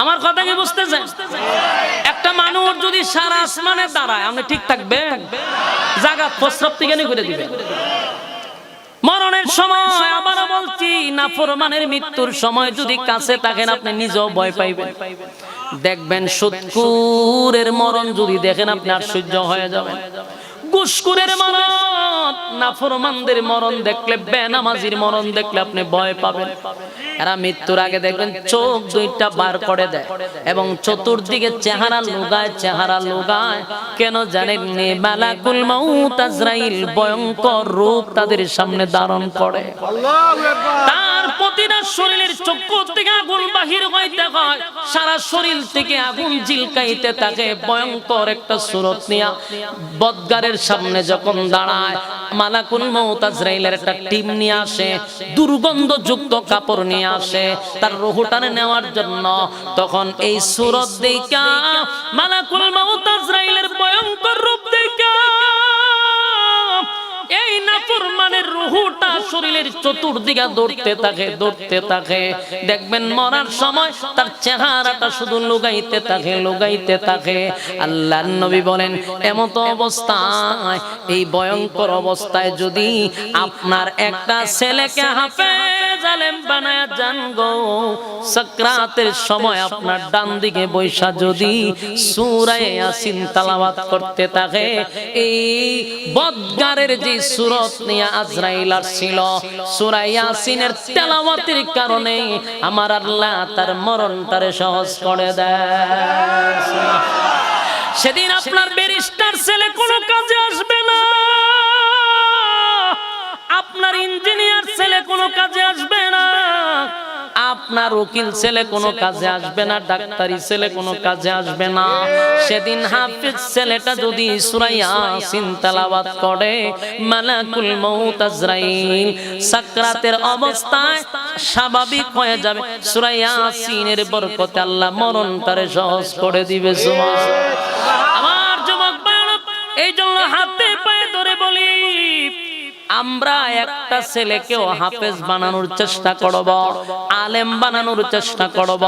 আমার কথা কি বুঝতেছেন? একটা মানুষ যদি সারা আসমানে দাঁড়ায়, আপনি ঠিক থাকবে? জায়গা প্রস্রাব থেকে করে দিবেন। মরণের সময় আবার বলছি, নাফরমানের মৃত্যুর সময় যদি কাছে থাকেন, আপনি নিজেও ভয় পাইবেন। দেখবেন সুদকুরের মরণ যদি দেখেন, আপনি আর সহ্য হয়ে যাবেন। ঘুষখোরের মরণ নাফরমানদের মরণ দেখলে, বেনামাজির মরণ দেখলে আপনি ভয় পাবেন। এরা মৃত্যুর আগে দেখবেন চোখ দুইটা বার করে দেয় এবং চতুর্দিকে চেহারা লুগায়। কেন জানেননি? মালাকুল মাউত আজরাইল ভয়ঙ্কর রূপ তাদের সামনে ধারণ করে। আল্লাহু আকবার। তার প্রতিটা শরীরের চক্ষু থেকে আগুন বাহির হইতে হয়, সারা শরীর থেকে আগুন ঝিলকাইতে থাকে। ভয়ঙ্কর একটা সূরত নিয়ে বদগারের সামনে যখন দাঁড়ায়, মালাকুল মাউত আজরাইলের একটা টিম নিয়ে আসে, দুর্গন্ধযুক্ত কাপড় নিয়ে আসে তার রূহটানে নেওয়ার জন্য। তখন এই সূরত দেখা, মালাকুল মাউত আজরাইলের ভয়ঙ্কর রূপ দেখা, এই নাফরমানের রূহটা শরীরের চতুর্দিকে দৌড়তে থাকে। দেখবেন মরার সময় তার চেহারাটা শুধু লুগাইতে থাকে। আল্লাহর নবী বলেন, এমত অবস্থায়, এই ভয়ঙ্কর অবস্থায় যদি আপনার একটা ছেলেকে হাফেজ আলেম বানায়া যান গো, সাকরাতের সময় আপনার ডান দিকে বৈশা যদি সূরা ইয়াসিন তেলাওয়াত করতে থাকে, এই বদগারের যে সূরত নিয়ে আজরাইল আসছিল, সূরা ইয়াসিনের তেলাওয়াতের কারণে আমার আল্লাহ তার মরণটারে সহজ করে দেয়। সেদিন আপনার ব্যারিস্টার ছেলে কোনো কাজে আসবে না, আপনার ইঞ্জিনিয়ার ছেলে কোনো কাজে আসবে না, আপনার উকিল ছেলে কোনো কাজে আসবে না, ডাক্তারি ছেলে কোনো কাজে আসবে না। সেদিন হাফেজ ছেলেটা যদি সূরা ইয়াসিন তেলাওয়াত করে, মালাকুল মাউত আজরাইল সাকরাতের অবস্থায় স্বাভাবিক হয়ে যাবে। সূরা ইয়াসিনের বরকতে আল্লাহ মরণটারে সহজ করে দিবে। সুবহানাল্লাহ। আমার যুবক ভাইরা, এই জন্য হাতে পায়ে ধরে বলি, আমরা একটা ছেলেকেও হাফেজ বানানোর চেষ্টা করব, আলেম বানানোর চেষ্টা করব।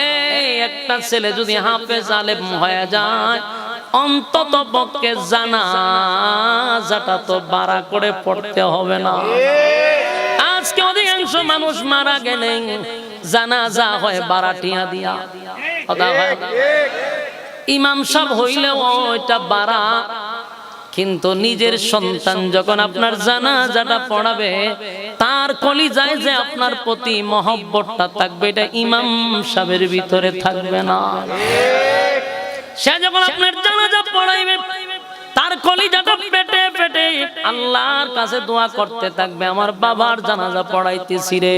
এই একটা ছেলে যদি হাফেজ আলেম হয়ে যায়, অন্তত পক্ষে জানাজাটা তো বাড়া করে পড়তে হবে না। আজকে অধিকাংশ মানুষ মারা গেলে জানাজা হয় বারাটিয়া দিয়া, কথা হয় না। ইমাম সাহেব হইলেও ওইটা বাড়া, কিন্তু নিজের সন্তান যখন আপনার জানাজাটা পড়াবে, তার কলিজায় যে আপনার প্রতি মহব্বতটা থাকবে, এটা ইমাম সাহেবের ভিতরে থাকবে না। সে যখন আপনার জানাজা পড়াইবে, তার কলিজাটা পেটে পেটে আল্লাহর কাছে দোয়া করতে থাকবে, আমার বাবার জানাজা পড়াইতেছি রে,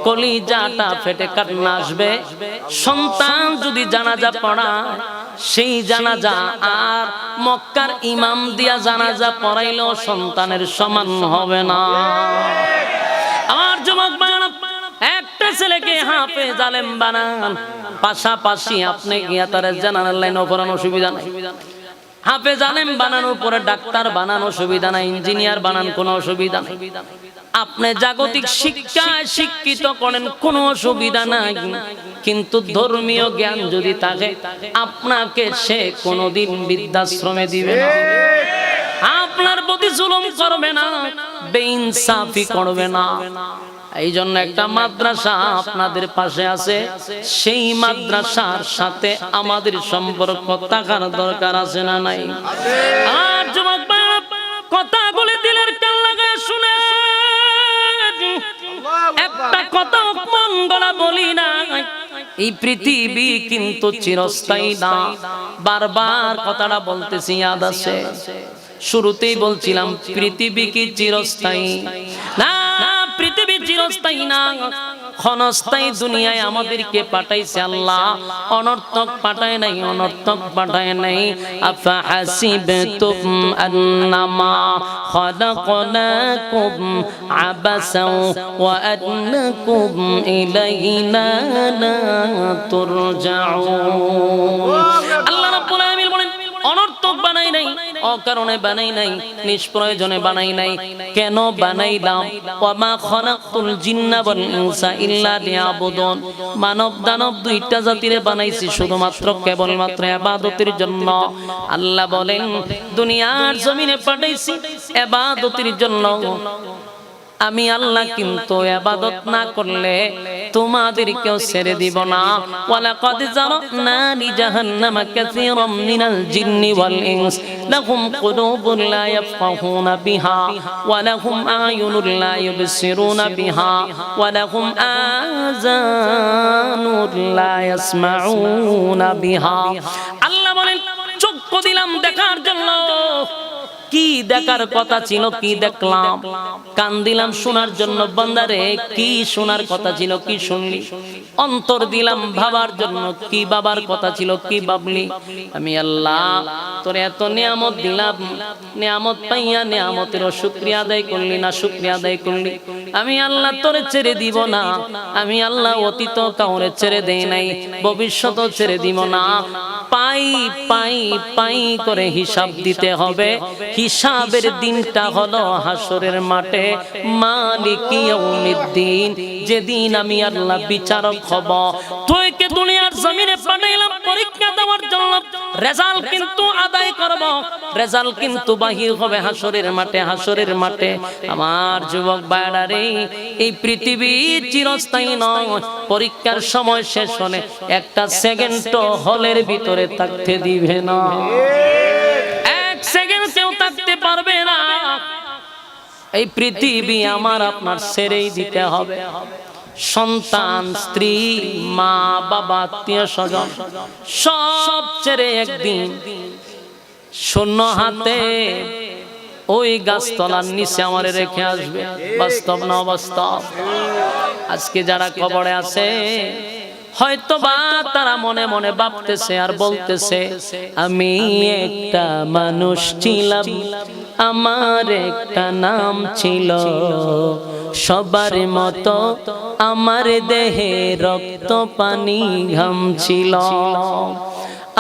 কলিজাটা ফেটে কান্না আসবে। সন্তান যদি জানাজা পড়ায়, সেই জানাজা আর মক্কার ইমাম দিয়া জানাজা পড়াইলেও সন্তানের সমান হবে না। আমার যুবক ভাইরা, একটা ছেলেকে হাফেজ আলেম বানান, পাশাপাশি আপনি গিয়া তার জানার লাইনে পড়ানো অসুবিধা নাই। হাফেজ আলেম বানানোর পরে ডাক্তার বানানো অসুবিধা নাই, ইঞ্জিনিয়ার বানান কোনো অসুবিধা নাই। আপনি জাগতিক শিক্ষায় শিক্ষিত করেন, কোনো অসুবিধা নাই, কিন্তু ধর্মীয় জ্ঞান যদি থাকে, আপনাকে সে কোনোদিন বৃদ্ধাশ্রমে দিবে না, আপনার প্রতি জুলুম করবে না, বেইনসাফি করবে না। এই জন্য একটা মাদ্রাসা আপনাদের পাশে আছে, সেই মাদ্রাসার সাথে আমাদের সম্পর্ক থাকার দরকার আছে না নাই? আর যুবক ভাইরা, কথাগুলো দিলের কান লাগায় শুনে, একটা কথা মন গলা বলি না, এই পৃথিবী কিন্তু চিরস্থায়ী না। বারবার কথাটা বলতেছি, ইয়াদ আছে? শুরুতেই বলছিলাম পৃথিবী কি চিরস্থায়ী? না, পৃথিবী চিরস্থায়ী না, ক্ষণস্থায়ী দুনিয়ায় আমাদেরকে পাঠাইছে আল্লাহ, অনর্থক পাঠায় নাই। আফা হাসিবতুম আন্নামা খালাকনাকুম আবাসাও ওয়া আন্নাকুম ইলাইনা লা তুরজাউন। আল্লাহ রাব্বুল আলামিন বলেন, অনর্থক বানাই নাই, অকারণে বানাই নাই, নিষ্প্রয়োজনে বানাই নাই। কেন বানাইলাম? ওয়ামা খালাকতুল জিন্না ওয়াল ইনসা ইল্লা লিয়াবুদুন। মানব দানব দুইটা জাতিরে বানাইছি শুধুমাত্র কেবলমাত্র ইবাদতের জন্য। আল্লাহ বলেন, দুনিয়ার জমিনে পাঠাইছি ইবাদতের জন্য। আমি আল্লাহ কিন্তু ইবাদত না করলে তোমাদেরকেও ছেড়ে দিব না। ওয়ালাকাদ জারানা লিজাহান্নামা কাসীরাম মিনাল জিন্নি ওয়াল ইনস লাহুম কুলুবুন লা ইয়াফকাহুনা বিহা ওয়া লাহুম আ'য়ুনুন লা ইউবসিরুনা বিহা ওয়া লাহুম আযানুন লা ইয়াসমাউনা বিহা। আল্লাহ বলেন চক্ষু দিলাম দেখার জন্য, কি দেখার কথা ছিল কি দেখলাম। কান দিলাম শোনার জন্য, বান্দারে কি শোনার কথা ছিল কি শুনলি। অন্তর দিলাম ভাবার জন্য, কি বাবার কথা ছিল কি ভাবলি। আমি আল্লাহ তোর এত নিয়ামত দিলাম, নিয়ামত পাইয়া নিয়ামতের শুকরিয়া আদায় করলি না, শুকরিয়া আদায় করলি। আমি আল্লাহ তোরে ছেড়ে দিব না, আমি আল্লাহ অতীত কাউরে ছেড়ে দেই নাই, ভবিষ্যৎও ছেড়ে দিব না। পাই পাই পাই করে হিসাব দিতে হবে। হিসাবের দিনটা হলো হাসরের মাঠে, মালিক ইয়াউমিদ্দিন, যেদিন আমি আল্লাহ বিচারক হব। তোকে দুনিয়ার জমিনে পাঠাইলাম পরীক্ষা দেওয়ার জন্য, রেজাল্ট কিন্তু আদায় করব, রেজাল্ট কিন্তু বাহির হবে হাসরের মাঠে। হাসরের মাঠে আমার যুবক ভাইরা রে, এই পৃথিবী চিরস্থায়ী নয়। পরীক্ষার সময় শেষ হলে একটা সেকেন্ড হলের ভিতরে থাকতে দিবে না, এক সেকেন্ড কেউ থাকতে পারবে না। এই পৃথিবী আমার আপনার ছেড়েই দিতে হবে। সন্তান, স্ত্রী, মা বাবা, আত্মীয় স্বজন সব ছেড়ে একদিন শূন্য হাতে ওই গাছতলার নিচে আমারে রেখে আসবে। বাস্তব না অবাস্তব? আজকে যারা কবরে আছে হয়তো বা তারা মনে মনে ভাবতেছে আর বলতেছে, আমি একটা মানুষ ছিলাম, আমার একটা নাম ছিল, সবার মতো আমার দেহে রক্ত পানি ঘাম ছিল।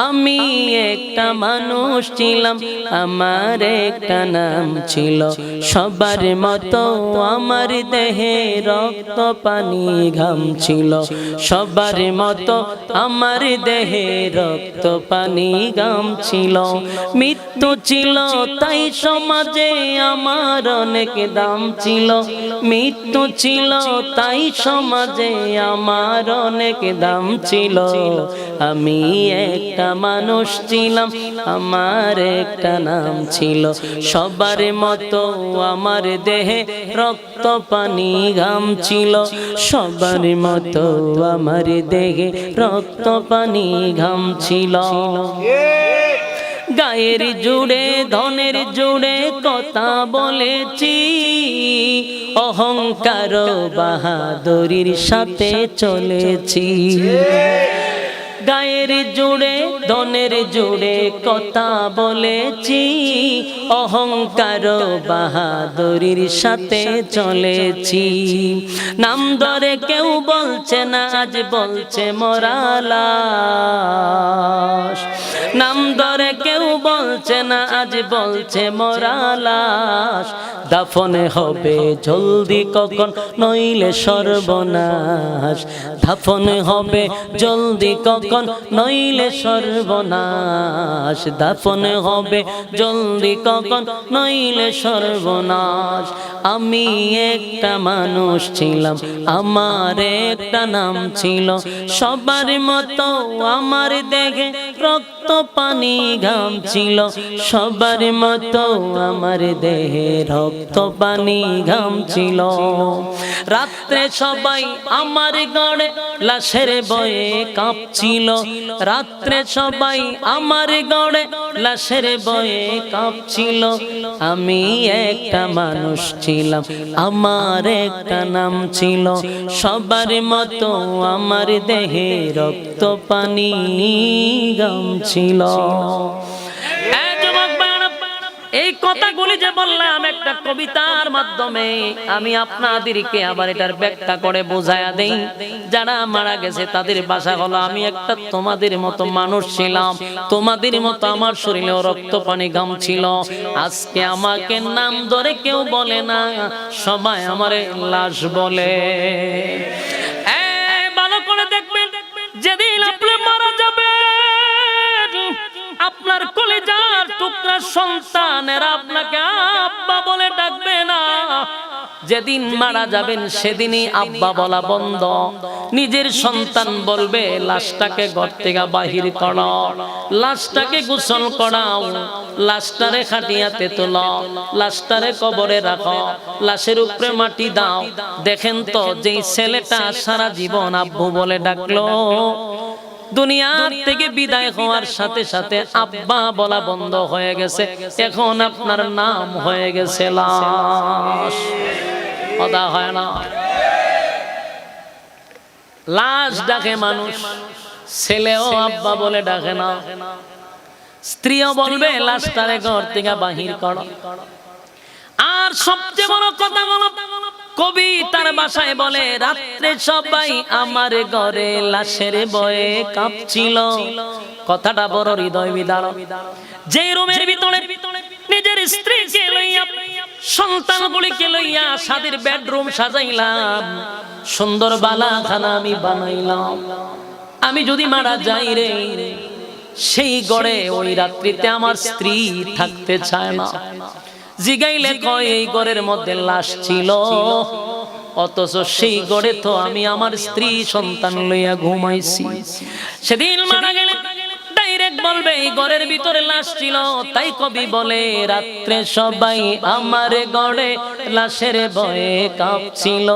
আমি একটা মানুষ ছিলাম, আমার একটা নাম ছিল, সবার মতো আমার দেহে রক্ত পানি ঘাম ছিল, সবার মতো আমার দেহে রক্ত পানি ঘাম ছিল। মৃত্যু ছিল তাই সমাজে আমার অনেক দাম ছিল, মৃত্যু ছিল তাই সমাজে আমার অনেক দাম ছিল। আমি একটা মানুষ ছিলাম, আমার একটা নাম ছিল, সবার মতো আমার দেহে রক্ত পানি ঘাম ছিল, সবার মতো আমার দেহে রক্ত পানি ঘাম ছিল। গায়ের জুড়ে ধনের জুড়ে কথা বলেছি, অহংকার বাহাদুরির সাথে চলেছি। গায়ের জুড়ে ধনের জুড়ে কথা বলেছি, অহংকার বাহাদুরির সাথে চলেছি। নাম ধরে কেউ বলছে না, আজ বলছে মরা লাশ। নাম ধরে কেউ বলছে না, আজ বলছে মরা লাশ। দাফনে হবে জলদি কখন, নইলে সর্বনাশ। দাফনে হবে জলদি কখন, নইলে সর্বনাশ। দাফনে হবে জলদি কখন, নইলে সর্বনাশ। আমি একটা মানুষ ছিলাম, আমার একটা নাম ছিল, সবার মতো আমার দেহে রক্ত পানি ঘাম ছিল, সবার মতো আমার দেহে রক্ত পানি ঘাম ছিল। রাত্রে সবাই আমার গড়ে লাশের বয়ে কাঁপছিল, রাত্রে সবাই আমার গড়ে লাশের বয়ে কাঁপছিল। আমি একটা মানুষ ছিলাম, আমার একটা নাম ছিল, সবার মতো আমার দেহে রক্ত পানি ঘাম ছিল। এই কথাগুলি যে বললাম একটা কবিতার মাধ্যমে, আমি আপনাদেরকে আবার এটার ব্যাখ্যা করে বোঝায়া দেই। যারা মারা গেছে তাদের ভাষা হলো, আমি একটা তোমাদের মতো মানুষ ছিলাম, তোমাদের মতো আমার শরীরেও রক্ত পানি ঘাম ছিল। আজকে আমাকে নাম ধরে কেউ বলে না, সবাই আমারে লাশ বলে। ভালো করে দেখবেন, যেদিন আপনি মারা যাবেন আপনার কলিজার টুকরা সন্তানেরা আপনাকে আব্বা বলে ডাকবে না, যেদিন মারা যাবেন সেদিনই আব্বা বলা বন্ধ। নিজের সন্তান বলবে লাশটাকে ঘর থেকে বাহির করো, লাশটাকে গোসল করাও, লাশটারে খাটিয়াতে তোলো, লাশটারে কবরে রাখো, লাশের উপরে মাটি দাও। দেখেন তো যেই ছেলেটা সারা জীবন আব্বু বলে ডাকলো, দুনিয়া থেকে বিদায় হওয়ার সাথে সাথে আব্বা বলা বন্ধ হয়ে গেছে, এখন আপনার নাম হয়ে গেছে লাশ। কথা হয় না? লাশ ডাকে মানুষ, ছেলেও আব্বা বলে ডাকে না, স্ত্রীও বলবে লাশটারে ঘর থেকে বাহির করো। আর সবচেয়ে বড় কথা হলো, কবি তার বাসায় বলে, রাত্রে সবাই আমার ঘরে লাশের ভয়ে কাঁপছিল। কথাটা বড় হৃদয় বিদারক। যে রুমের ভিতরে নিজের স্ত্রীকে লইয়া, সন্তানগুলিকে লইয়া সাদের বেডরুম সাজাইলাম, সুন্দর বালাখানা আমি বানাইলাম, আমি যদি মারা যাই রে, সেই ঘরে ওই রাত্রিতে আমার স্ত্রী থাকতে চায় না। জিগাইলে কয় এই ঘরের মধ্যে লাশ ছিল, অথচ সেই ঘরে তো আমি আমার স্ত্রী সন্তান লইয়া ঘুমাইছি। সেদিন মারা গেলে ডাইরেক্ট বলবে এই ঘরের ভিতরে লাশ ছিল। তাই কবি বলে, রাত্রে সবাই আমার ঘরে লাশের ভয়ে কাঁপছিল,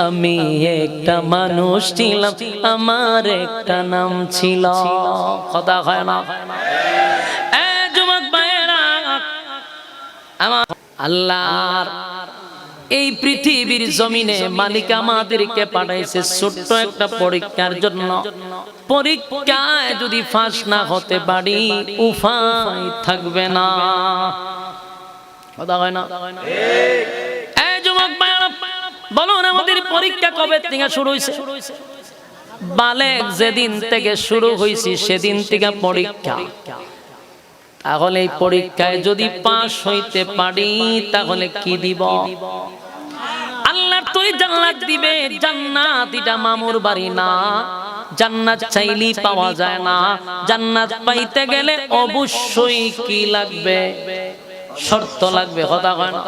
আমি একটা মানুষ ছিলাম, আমার একটা নাম ছিল। কথা হয় না? যুবক ভাইয়েরা, আমার আল্লাহর এই পৃথিবীর জমিনে মালিক আমাদেরকে পাঠাইছে ছোট্ট একটা পরীক্ষার জন্য। পরীক্ষায় যদি পাস না হতে পারি, উপায় থাকবে না। কথা হয় না? এই যুবক ভাইরা, বলুন আমাদের পরীক্ষা কবে থেকে শুরু হয়েছে? বালেগ যেদিন থেকে শুরু হয়েছে সেদিন থেকে পরীক্ষা। তাহলে এই পরীক্ষায় যদি পাস হইতে পারি, তাহলে কি দিব? আল্লাহ তোরে জান্নাত দিবে। জান্নাত এটা মামুর বাড়ি না, জান্নাত চাইলেই পাওয়া যায় না। জান্নাত পাইতে গেলে অবশ্যই কি লাগবে? শর্ত লাগবে। কথা কয় না?